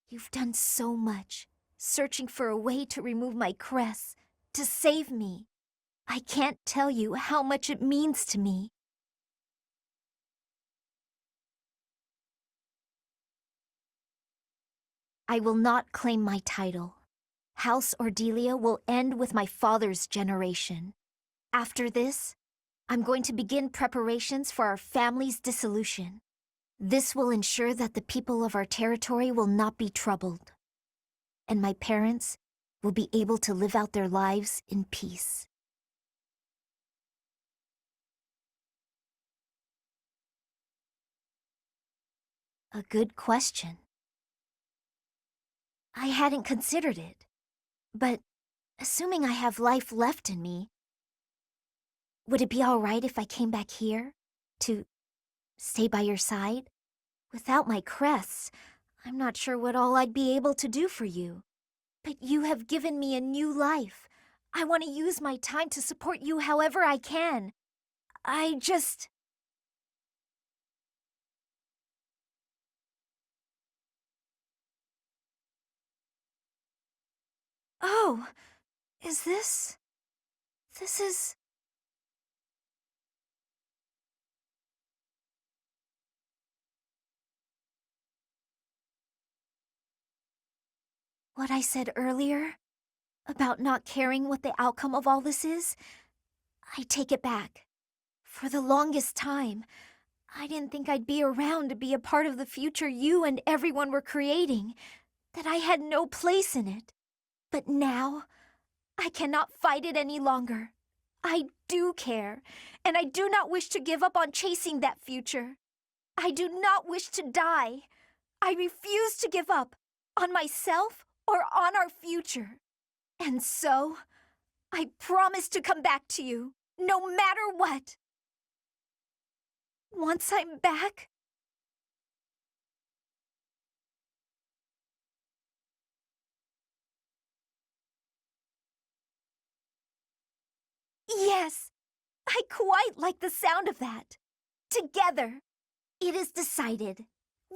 You've done so much, searching for a way to remove my crests, to save me. I can't tell you how much it means to me. I will not claim my title. House Ordelia will end with my father's generation. After this, I'm going to begin preparations for our family's dissolution. This will ensure that the people of our territory will not be troubled. And my parents will be able to live out their lives in peace. A good question. I hadn't considered it, but assuming I have life left in me, would it be all right if I came back here to stay by your side? Without my crests, I'm not sure what all I'd be able to do for you. But you have given me a new life. I want to use my time to support you however I can. I just... Oh, is this... This is... What I said earlier about not caring what the outcome of all this is, I take it back. For the longest time, I didn't think I'd be around to be a part of the future you and everyone were creating, that I had no place in it. But now, I cannot fight it any longer. I do care, and I do not wish to give up on chasing that future. I do not wish to die. I refuse to give up on myself or on our future. And so, I promise to come back to you, no matter what. Once I'm back, yes, I quite like the sound of that. Together. It is decided.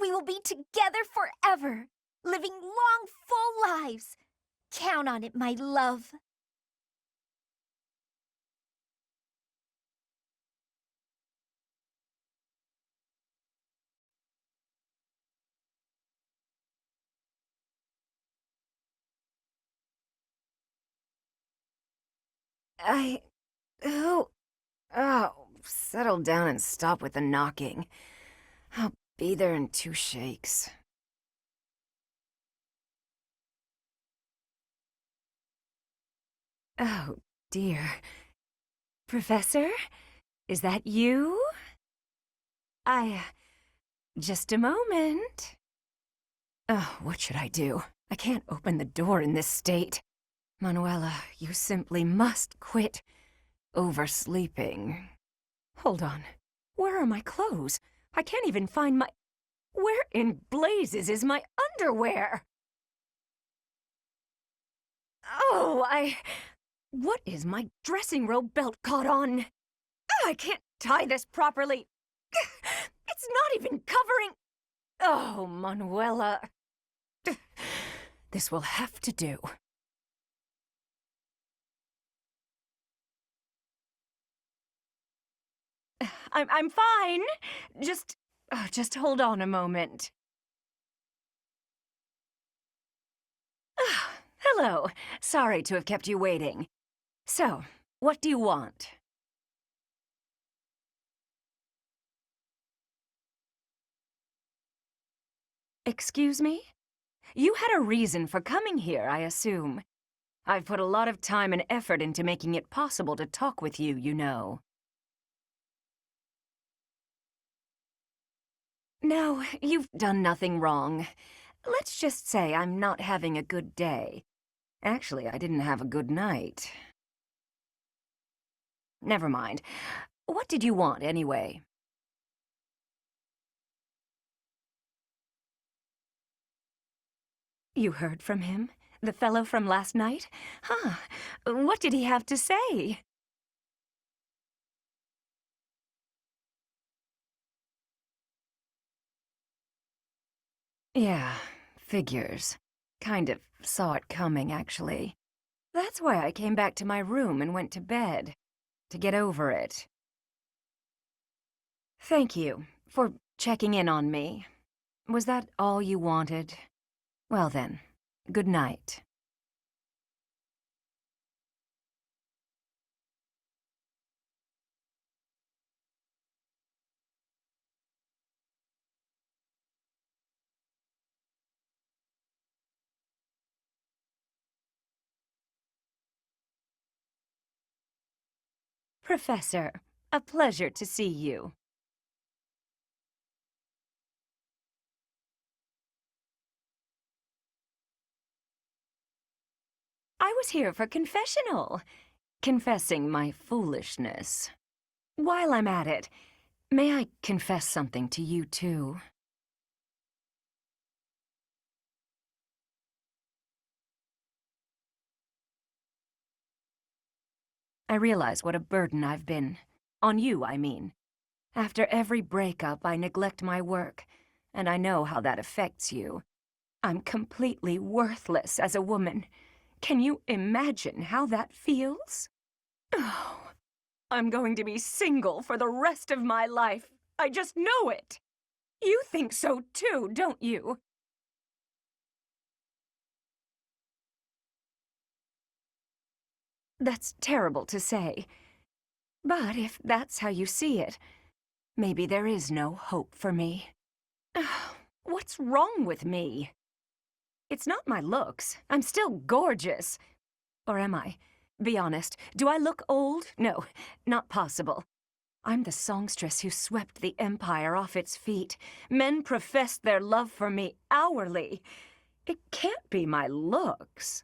We will be together forever, living long, full lives. Count on it, my love. Settle down and stop with the knocking. I'll be there in 2 shakes. Oh, dear. Professor? Is that you? Just a moment. Oh, what should I do? I can't open the door in this state. Manuela, you simply must quit oversleeping. Hold on. Where are my clothes? I can't even find my... Where in blazes is my underwear? Oh, What is my dressing robe belt caught on? I can't tie this properly. It's not even covering... Oh, Manuela. This will have to do. I'm fine. Just hold on a moment. Hello. Sorry to have kept you waiting. So, what do you want? Excuse me? You had a reason for coming here, I assume. I've put a lot of time and effort into making it possible to talk with you, you know. No, you've done nothing wrong. Let's just say I'm not having a good day. Actually, I didn't have a good night. Never mind. What did you want, anyway? You heard from him? The fellow from last night? Huh. What did he have to say? Yeah, figures. Kind of saw it coming, actually. That's why I came back to my room and went to bed. To get over it. Thank you for checking in on me. Was that all you wanted? Well then, good night. Professor, a pleasure to see you. I was here for confessional, confessing my foolishness. While I'm at it, may I confess something to you, too? I realize what a burden I've been. On you, I mean. After every breakup, I neglect my work, and I know how that affects you. I'm completely worthless as a woman. Can you imagine how that feels? Oh, I'm going to be single for the rest of my life. I just know it. You think so too, don't you? That's terrible to say. But if that's how you see it, maybe there is no hope for me. What's wrong with me? It's not my looks. I'm still gorgeous. Or am I? Be honest, do I look old? No, not possible. I'm the songstress who swept the Empire off its feet. Men professed their love for me hourly. It can't be my looks.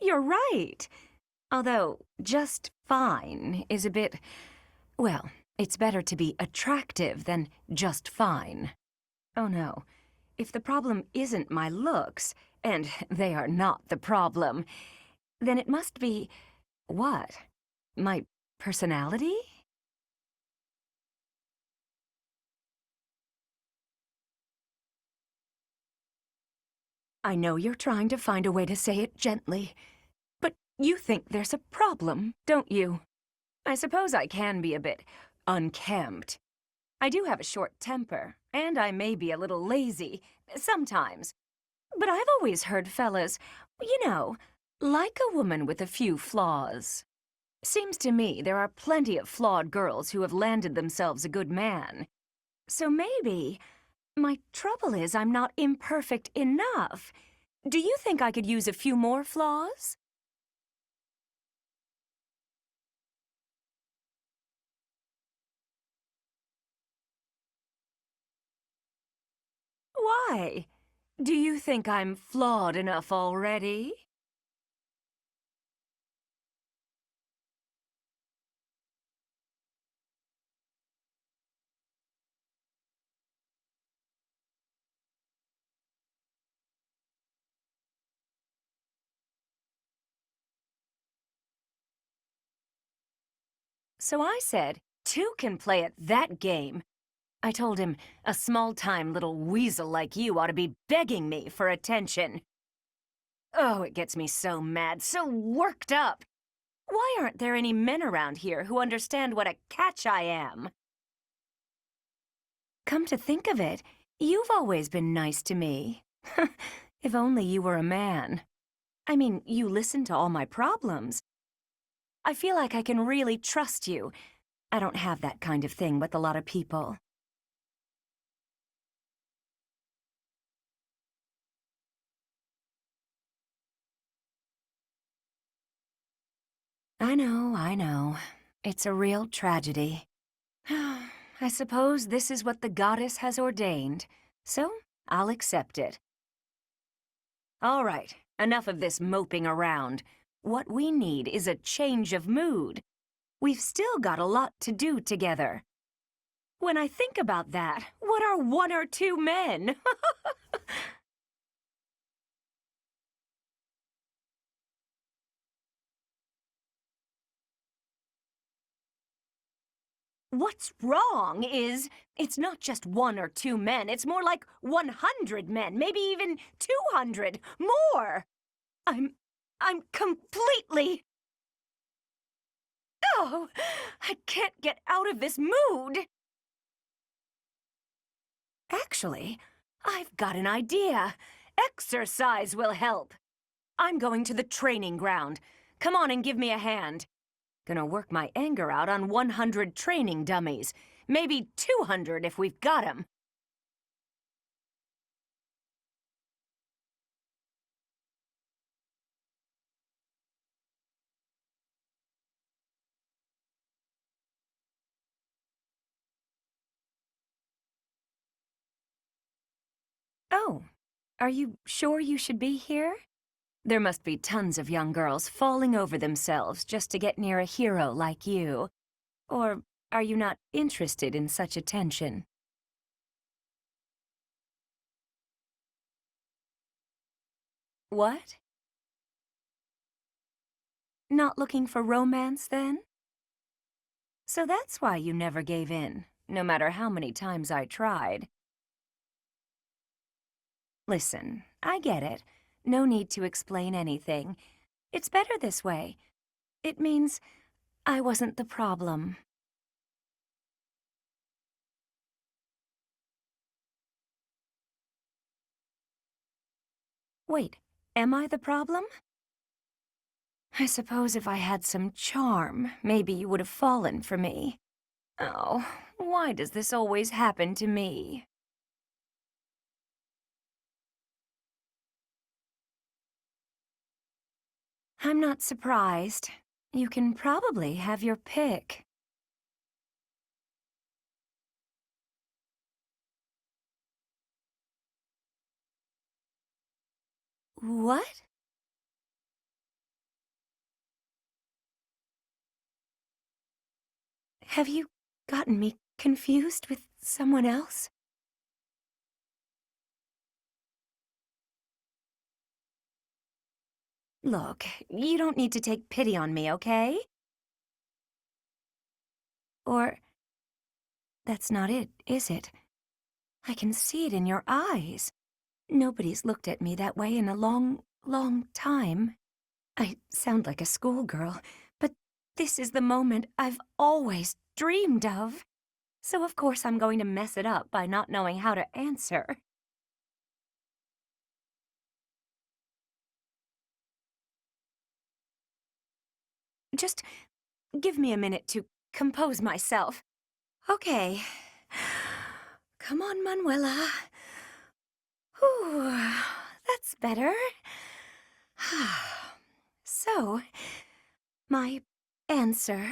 You're right. Although, just fine is a bit... Well, it's better to be attractive than just fine. Oh no. If the problem isn't my looks, and they are not the problem, then it must be... what? My personality? I know you're trying to find a way to say it gently, but you think there's a problem, don't you? I suppose I can be a bit unkempt. I do have a short temper, and I may be a little lazy, sometimes. But I've always heard fellas, like a woman with a few flaws. Seems to me there are plenty of flawed girls who have landed themselves a good man. So maybe... my trouble is I'm not imperfect enough. Do you think I could use a few more flaws? Why? Do you think I'm flawed enough already? So I said, two can play at that game. I told him, a small-time little weasel like you ought to be begging me for attention. Oh, it gets me so mad, so worked up. Why aren't there any men around here who understand what a catch I am? Come to think of it, you've always been nice to me. If only you were a man. I mean, you listen to all my problems. I feel like I can really trust you. I don't have that kind of thing with a lot of people. I know. It's a real tragedy. I suppose this is what the goddess has ordained, so I'll accept it. All right, enough of this moping around. What we need is a change of mood. We've still got a lot to do together. When I think about that, what are one or two men? What's wrong is, it's not just one or two men, it's more like 100 men, maybe even 200, more! I'm completely... Oh, I can't get out of this mood! Actually, I've got an idea. Exercise will help. I'm going to the training ground. Come on and give me a hand. Gonna work my anger out on 100 training dummies. Maybe 200 if we've got 'em. are you sure you should be here? There must be tons of young girls falling over themselves just to get near a hero like you. Or are you not interested in such attention? What? Not looking for romance, then? So that's why you never gave in, no matter how many times I tried. Listen, I get it. No need to explain anything. It's better this way. It means I wasn't the problem. Wait, am I the problem? I suppose if I had some charm, maybe you would have fallen for me. Oh, why does this always happen to me? I'm not surprised. You can probably have your pick. What? Have you gotten me confused with someone else? Look, you don't need to take pity on me, okay? Or... that's not it, is it? I can see it in your eyes. Nobody's looked at me that way in a long, long time. I sound like a schoolgirl, but this is the moment I've always dreamed of. So of course I'm going to mess it up by not knowing how to answer. Just give me a minute to compose myself. Okay. Come on, Manuela. Whew, that's better. So, my answer...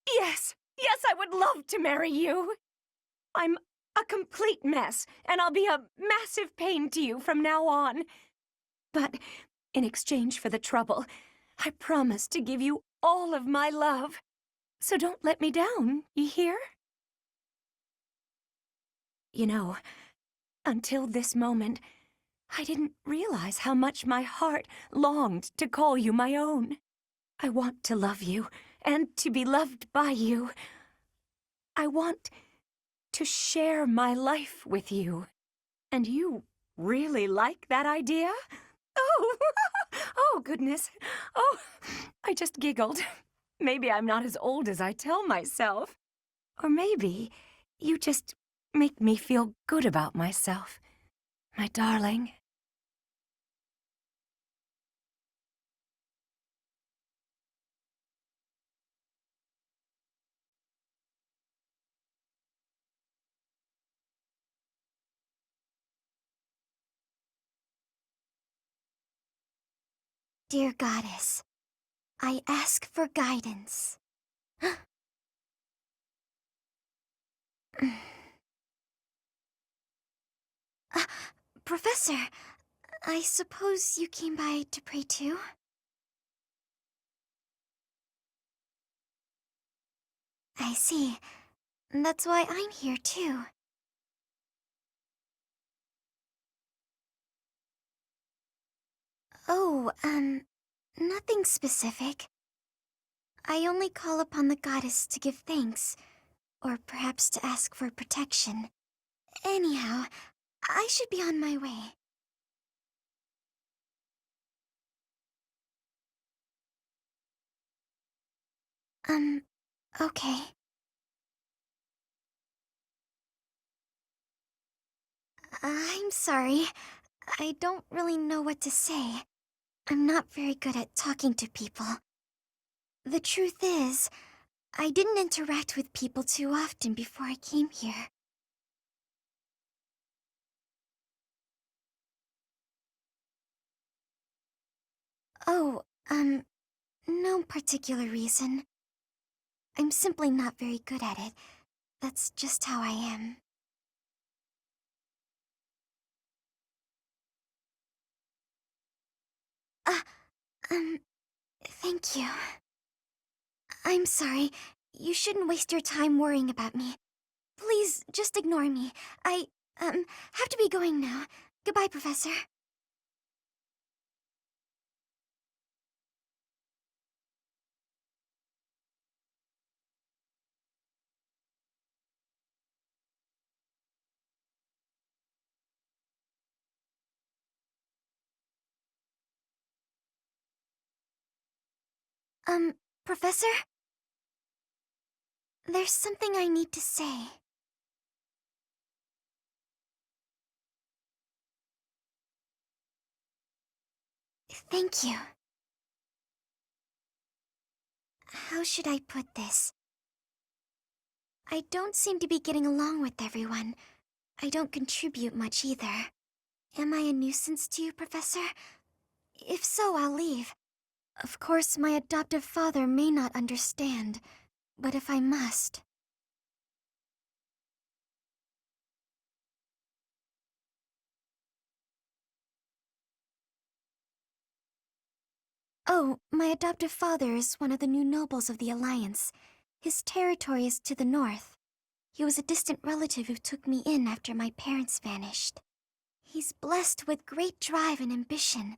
Yes, I would love to marry you. I'm a complete mess, and I'll be a massive pain to you from now on. But in exchange for the trouble, I promise to give you all of my love. So don't let me down, you hear? You know, until this moment, I didn't realize how much my heart longed to call you my own. I want to love you, and to be loved by you. I want to share my life with you. And you really like that idea? Oh, oh goodness. Oh, I just giggled. Maybe I'm not as old as I tell myself. Or maybe you just make me feel good about myself, my darling. Dear Goddess, I ask for guidance. Professor, I suppose you came by to pray too? I see. That's why I'm here too. Oh, nothing specific. I only call upon the goddess to give thanks, or perhaps to ask for protection. Anyhow, I should be on my way. Okay. I'm sorry. I don't really know what to say. I'm not very good at talking to people. The truth is, I didn't interact with people too often before I came here. Oh, no particular reason. I'm simply not very good at it. That's just how I am. Thank you. I'm sorry. You shouldn't waste your time worrying about me. Please, just ignore me. I, have to be going now. Goodbye, Professor. Professor? There's something I need to say. Thank you. How should I put this? I don't seem to be getting along with everyone. I don't contribute much either. Am I a nuisance to you, Professor? If so, I'll leave. Of course, my adoptive father may not understand, but if I must... Oh, my adoptive father is one of the new nobles of the Alliance. His territory is to the north. He was a distant relative who took me in after my parents vanished. He's blessed with great drive and ambition.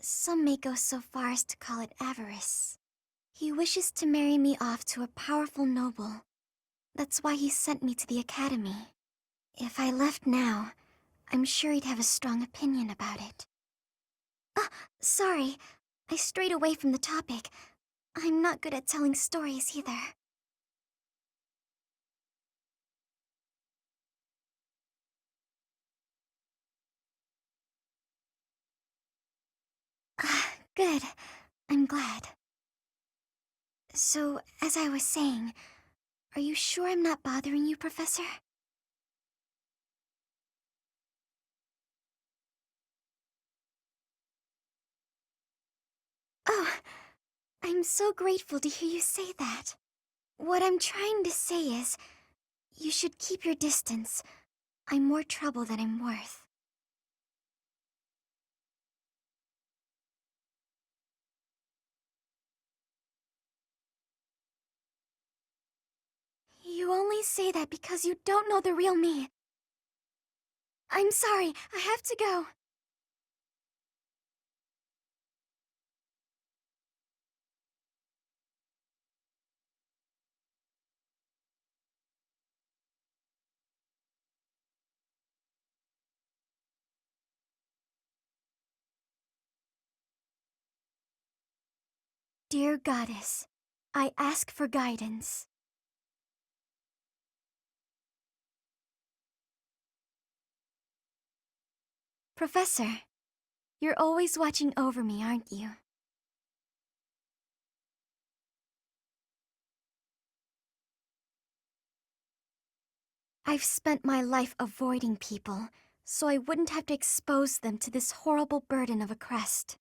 Some may go so far as to call it avarice. He wishes to marry me off to a powerful noble. That's why he sent me to the academy. If I left now, I'm sure he'd have a strong opinion about it. Sorry. I strayed away from the topic. I'm not good at telling stories either. Good. I'm glad. So, as I was saying, are you sure I'm not bothering you, Professor? Oh, I'm so grateful to hear you say that. What I'm trying to say is, you should keep your distance. I'm more trouble than I'm worth. You only say that because you don't know the real me. I'm sorry, I have to go. Dear Goddess, I ask for guidance. Professor, you're always watching over me, aren't you? I've spent my life avoiding people, so I wouldn't have to expose them to this horrible burden of a crest.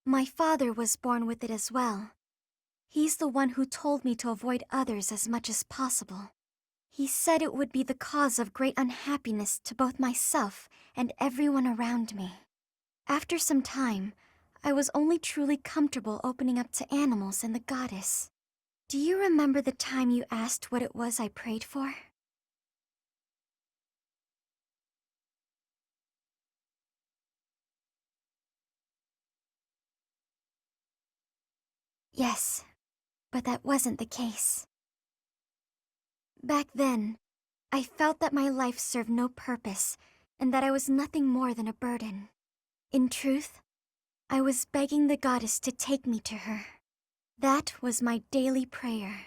My father was born with it as well. He's the one who told me to avoid others as much as possible. He said it would be the cause of great unhappiness to both myself and everyone around me. After some time, I was only truly comfortable opening up to animals and the goddess. Do you remember the time you asked what it was I prayed for? Yes, but that wasn't the case. Back then, I felt that my life served no purpose and that I was nothing more than a burden. In truth, I was begging the goddess to take me to her. That was my daily prayer.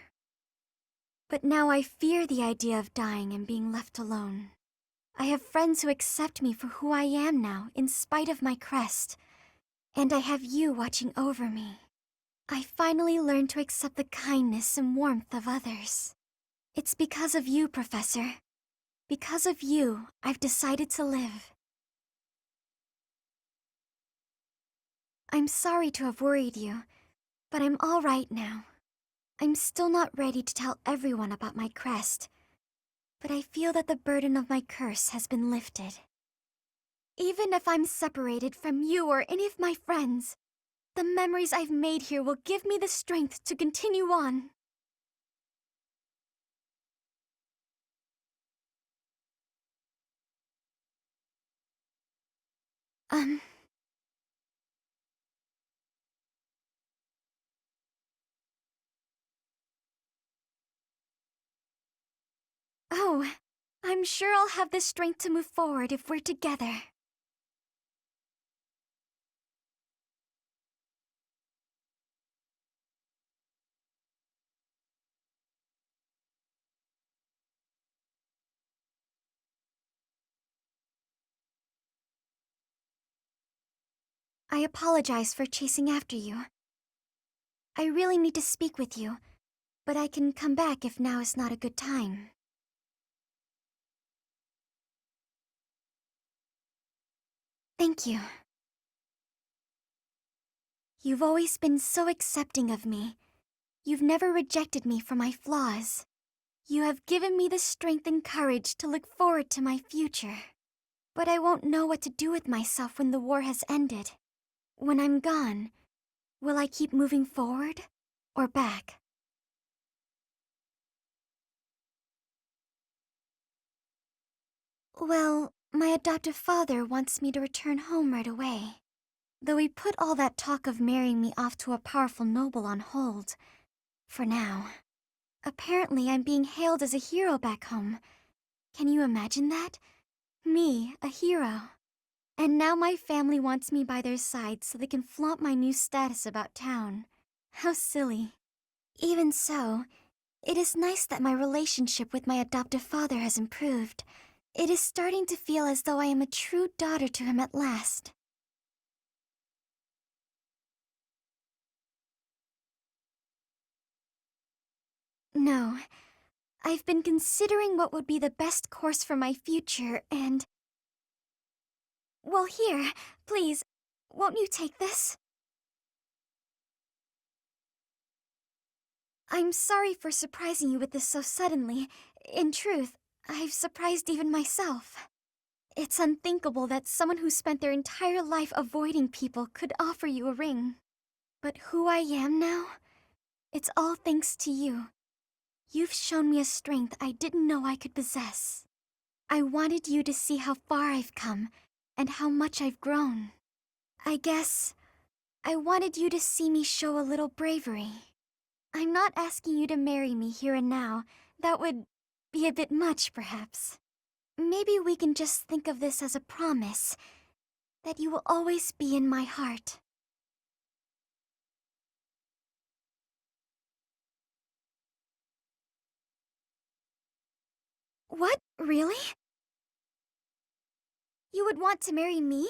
But now I fear the idea of dying and being left alone. I have friends who accept me for who I am now, in spite of my crest, and I have you watching over me. I finally learned to accept the kindness and warmth of others. It's because of you, Professor. Because of you, I've decided to live. I'm sorry to have worried you, but I'm all right now. I'm still not ready to tell everyone about my crest, but I feel that the burden of my curse has been lifted. Even if I'm separated from you or any of my friends, The memories I've made here will give me the strength to continue on. Oh, I'm sure I'll have the strength to move forward if we're together. I apologize for chasing after you. I really need to speak with you, but I can come back if now is not a good time. Thank you. You've always been so accepting of me. You've never rejected me for my flaws. You have given me the strength and courage to look forward to my future. But I won't know what to do with myself when the war has ended. When I'm gone, will I keep moving forward or back? Well, my adoptive father wants me to return home right away. Though he put all that talk of marrying me off to a powerful noble on hold. For now. Apparently I'm being hailed as a hero back home. Can you imagine that? Me, a hero. And now my family wants me by their side so they can flaunt my new status about town. How silly. Even so, it is nice that my relationship with my adoptive father has improved. It is starting to feel as though I am a true daughter to him at last. No, I've been considering what would be the best course for my future, and... Well, here, please, won't you take this? I'm sorry for surprising you with this so suddenly. In truth, I've surprised even myself. It's unthinkable that someone who spent their entire life avoiding people could offer you a ring. But who I am now? It's all thanks to you. You've shown me a strength I didn't know I could possess. I wanted you to see how far I've come, and how much I've grown. I guess I wanted you to see me show a little bravery. I'm not asking you to marry me here and now. That would be a bit much, perhaps. Maybe we can just think of this as a promise that you will always be in my heart. What? Really? You would want to marry me?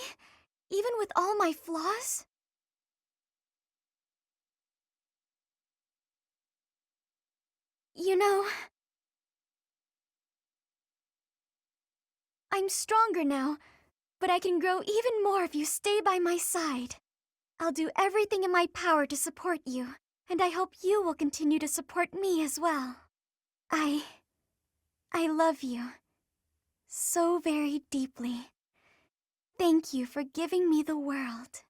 Even with all my flaws? You know, I'm stronger now, but I can grow even more if you stay by my side. I'll do everything in my power to support you, and I hope you will continue to support me as well. I love you so very deeply. Thank you for giving me the world.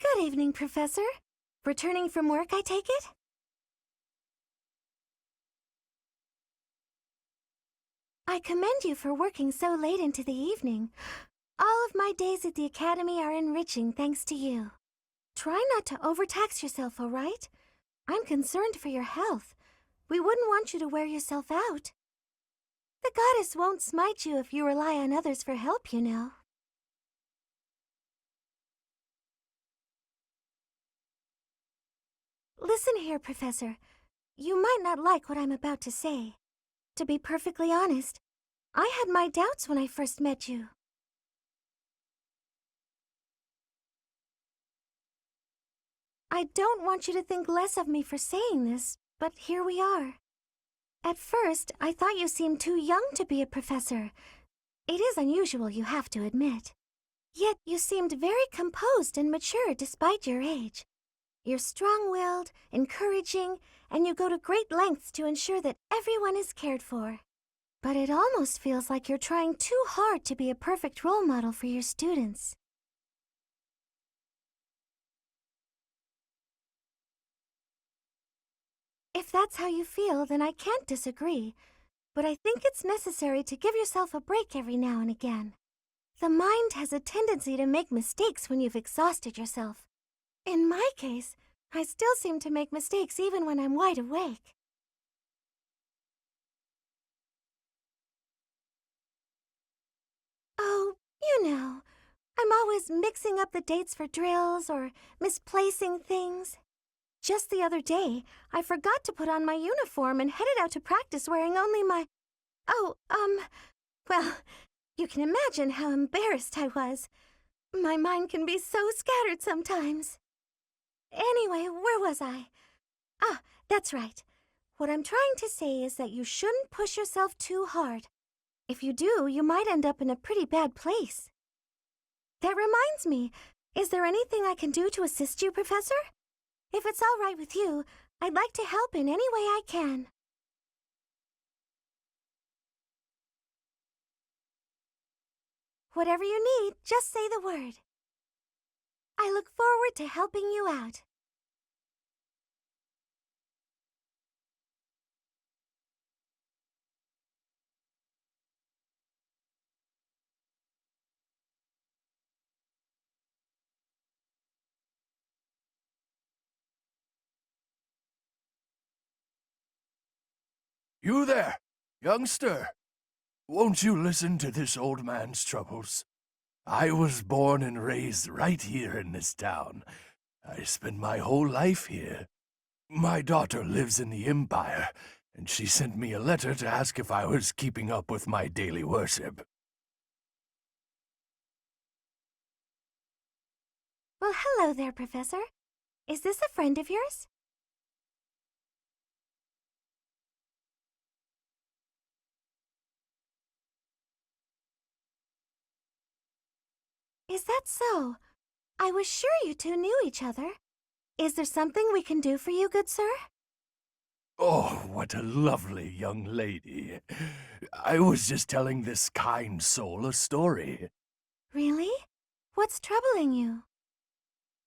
Good evening, Professor. Returning from work, I take it? I commend you for working so late into the evening. All of my days at the Academy are enriching thanks to you. Try not to overtax yourself, all right? I'm concerned for your health. We wouldn't want you to wear yourself out. The goddess won't smite you if you rely on others for help, you know. Listen here, Professor. You might not like what I'm about to say. To be perfectly honest, I had my doubts when I first met you. I don't want you to think less of me for saying this, but here we are. At first, I thought you seemed too young to be a professor. It is unusual, you have to admit. Yet you seemed very composed and mature despite your age. You're strong-willed, encouraging, and you go to great lengths to ensure that everyone is cared for. But it almost feels like you're trying too hard to be a perfect role model for your students. If that's how you feel, then I can't disagree. But I think it's necessary to give yourself a break every now and again. The mind has a tendency to make mistakes when you've exhausted yourself. In my case, I still seem to make mistakes even when I'm wide awake. Oh, you know, I'm always mixing up the dates for drills or misplacing things. Just the other day, I forgot to put on my uniform and headed out to practice wearing only my... well, you can imagine how embarrassed I was. My mind can be so scattered sometimes. Anyway, where was I? Ah, that's right. What I'm trying to say is that you shouldn't push yourself too hard. If you do, you might end up in a pretty bad place. That reminds me, is there anything I can do to assist you, Professor? If it's all right with you, I'd like to help in any way I can. Whatever you need, just say the word. I look forward to helping you out. You there, youngster. Won't you listen to this old man's troubles? I was born and raised right here in this town. I spent my whole life here. My daughter lives in the Empire, and she sent me a letter to ask if I was keeping up with my daily worship. Well, hello there, Professor. Is this a friend of yours? Is that so? I was sure you two knew each other. Is there something we can do for you, good sir? Oh, what a lovely young lady. I was just telling this kind soul a story. Really? What's troubling you?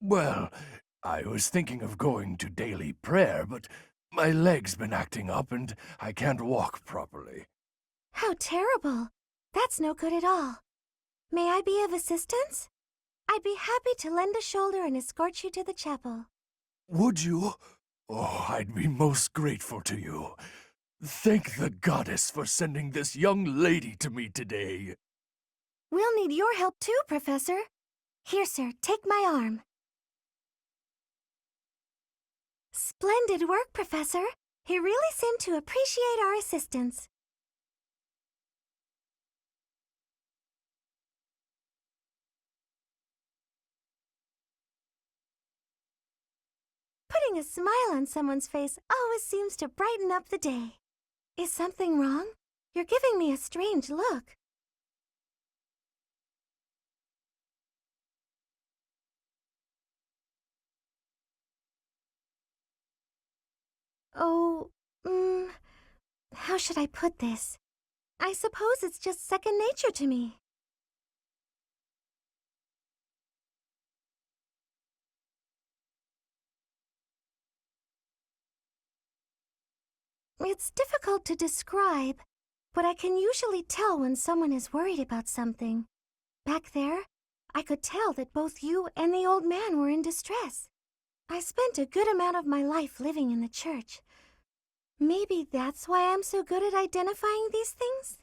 Well, I was thinking of going to daily prayer, but my leg's been acting up and I can't walk properly. How terrible. That's no good at all. May I be of assistance? I'd be happy to lend a shoulder and escort you to the chapel. Would you? Oh, I'd be most grateful to you. Thank the goddess for sending this young lady to me today. We'll need your help too, Professor. Here, sir, take my arm. Splendid work, Professor. He really seemed to appreciate our assistance. Putting a smile on someone's face always seems to brighten up the day. Is something wrong? You're giving me a strange look. Oh, how should I put this? I suppose it's just second nature to me. It's difficult to describe, but I can usually tell when someone is worried about something. Back there, I could tell that both you and the old man were in distress. I spent a good amount of my life living in the church. Maybe that's why I'm so good at identifying these things?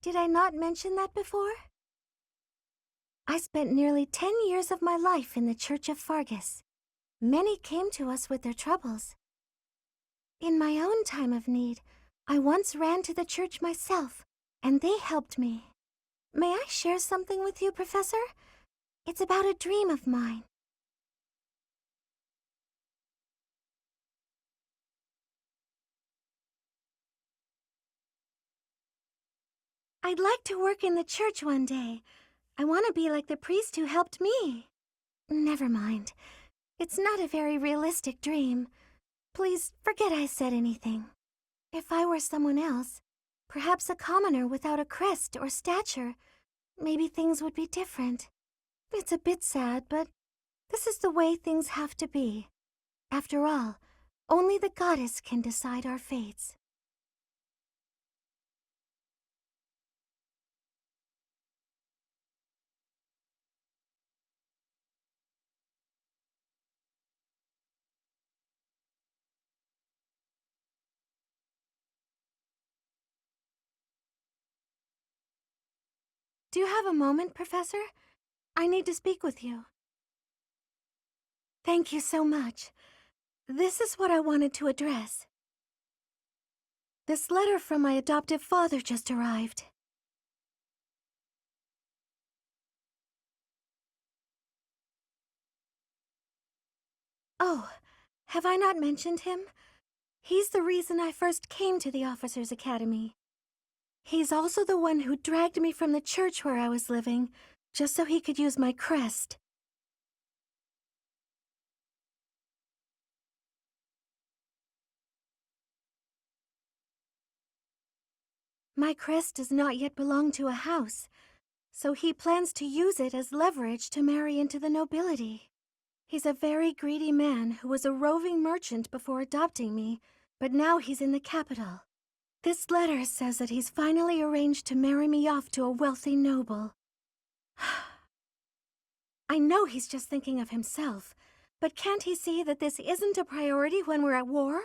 Did I not mention that before? I spent nearly 10 years of my life in the Church of Fargus. Many came to us with their troubles. In my own time of need, I once ran to the church myself, and they helped me. May I share something with you, Professor? It's about a dream of mine. I'd like to work in the church one day. I want to be like the priest who helped me. Never mind. It's not a very realistic dream. Please forget I said anything. If I were someone else, perhaps a commoner without a crest or stature, maybe things would be different. It's a bit sad, but this is the way things have to be. After all, only the goddess can decide our fates. Do you have a moment, Professor? I need to speak with you. Thank you so much. This is what I wanted to address. This letter from my adoptive father just arrived. Oh, have I not mentioned him? He's the reason I first came to the Officers' Academy. He's also the one who dragged me from the church where I was living, just so he could use my crest. My crest does not yet belong to a house, so he plans to use it as leverage to marry into the nobility. He's a very greedy man who was a roving merchant before adopting me, but now he's in the capital. This letter says that he's finally arranged to marry me off to a wealthy noble. I know he's just thinking of himself, but can't he see that this isn't a priority when we're at war?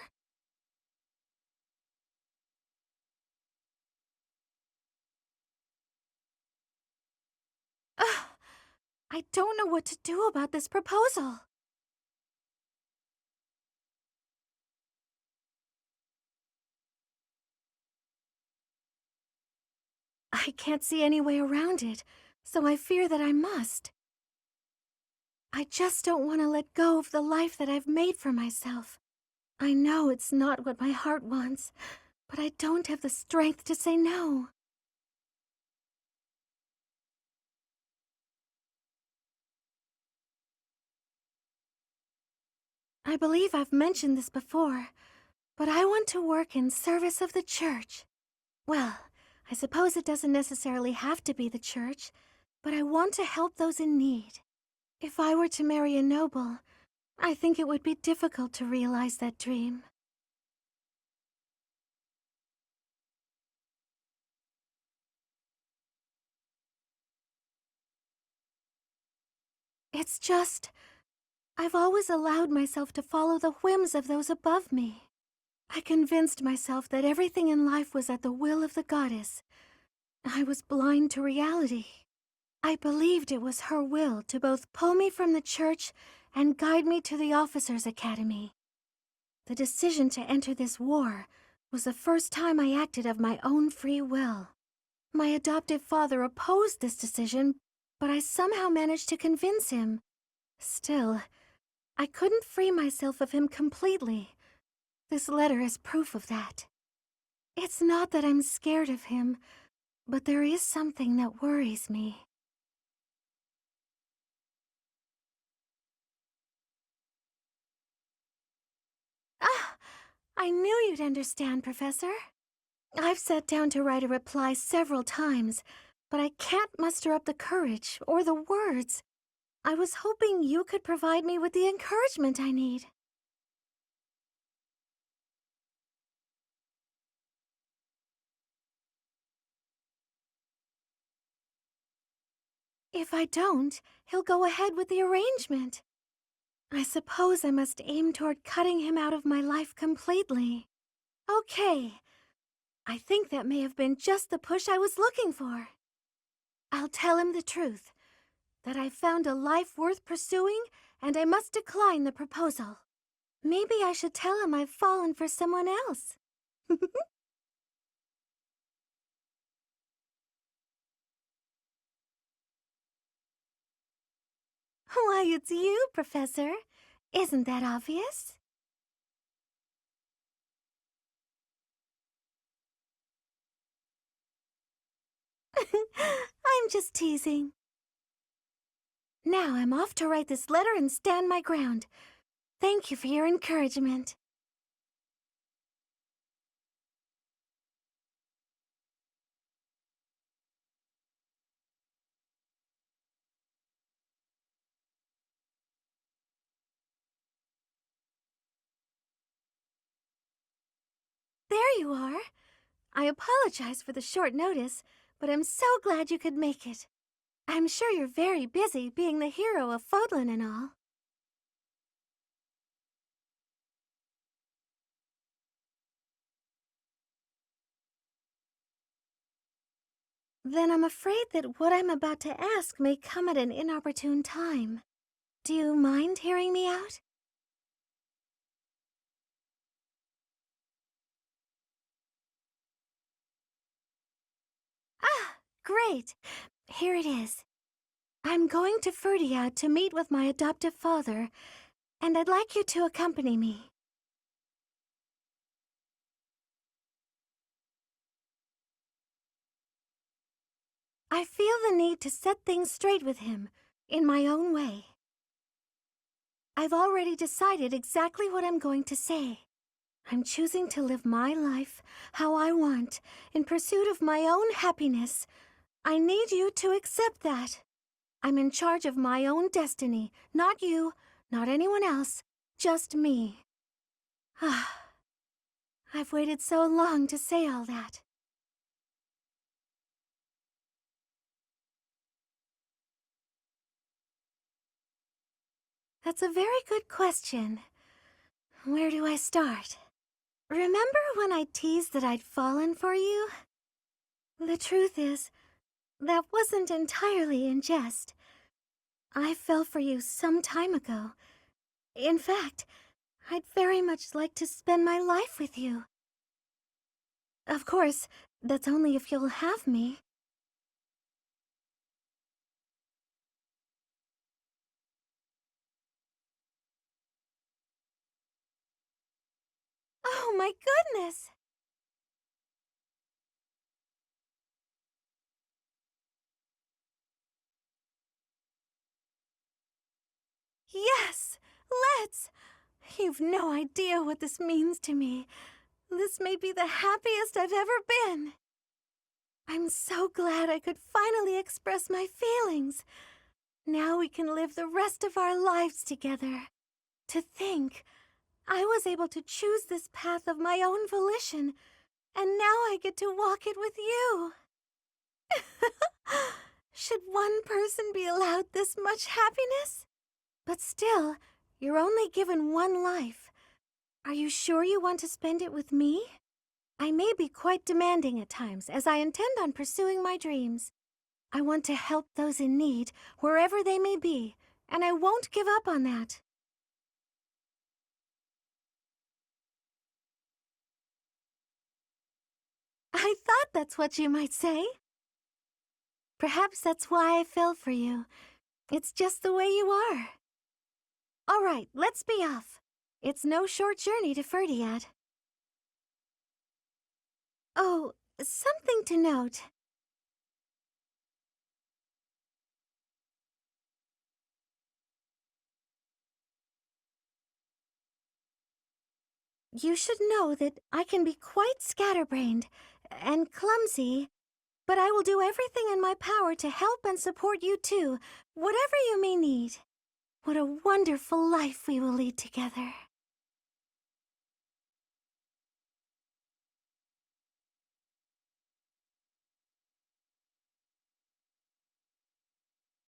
I don't know what to do about this proposal. I can't see any way around it, so I fear that I must. I just don't want to let go of the life that I've made for myself. I know it's not what my heart wants, but I don't have the strength to say no. I believe I've mentioned this before, but I want to work in service of the church. Well, I suppose it doesn't necessarily have to be the church, but I want to help those in need. If I were to marry a noble, I think it would be difficult to realize that dream. It's just, I've always allowed myself to follow the whims of those above me. I convinced myself that everything in life was at the will of the goddess. I was blind to reality. I believed it was her will to both pull me from the church and guide me to the Officers' Academy. The decision to enter this war was the first time I acted of my own free will. My adoptive father opposed this decision, but I somehow managed to convince him. Still, I couldn't free myself of him completely. This letter is proof of that. It's not that I'm scared of him, but there is something that worries me. Ah, I knew you'd understand, Professor. I've sat down to write a reply several times, but I can't muster up the courage or the words. I was hoping you could provide me with the encouragement I need. If I don't, he'll go ahead with the arrangement. I suppose I must aim toward cutting him out of my life completely. Okay, I think that may have been just the push I was looking for. I'll tell him the truth, that I found a life worth pursuing and I must decline the proposal. Maybe I should tell him I've fallen for someone else. Why, it's you, Professor. Isn't that obvious? I'm just teasing. Now I'm off to write this letter and stand my ground. Thank you for your encouragement. There you are. I apologize for the short notice, but I'm so glad you could make it. I'm sure you're very busy being the hero of Fodlan and all. Then I'm afraid that what I'm about to ask may come at an inopportune time. Do you mind hearing me out? Ah, great. Here it is. I'm going to Ferdiad to meet with my adoptive father, and I'd like you to accompany me. I feel the need to set things straight with him, in my own way. I've already decided exactly what I'm going to say. I'm choosing to live my life how I want, in pursuit of my own happiness. I need you to accept that. I'm in charge of my own destiny, not you, not anyone else, just me. I've waited so long to say all that. That's a very good question. Where do I start? Remember when I teased that I'd fallen for you? The truth is, that wasn't entirely in jest. I fell for you some time ago. In fact, I'd very much like to spend my life with you. Of course, that's only if you'll have me. Oh my goodness! Yes! Let's! You've no idea what this means to me. This may be the happiest I've ever been. I'm so glad I could finally express my feelings. Now we can live the rest of our lives together. To think, I was able to choose this path of my own volition, and now I get to walk it with you. Should one person be allowed this much happiness? But still, you're only given one life. Are you sure you want to spend it with me? I may be quite demanding at times, as I intend on pursuing my dreams. I want to help those in need, wherever they may be, and I won't give up on that. I thought that's what you might say. Perhaps that's why I fell for you. It's just the way you are. All right, let's be off. It's no short journey to Ferdiad. Oh, something to note. You should know that I can be quite scatterbrained and clumsy, but I will do everything in my power to help and support you too, whatever you may need. What a wonderful life we will lead together.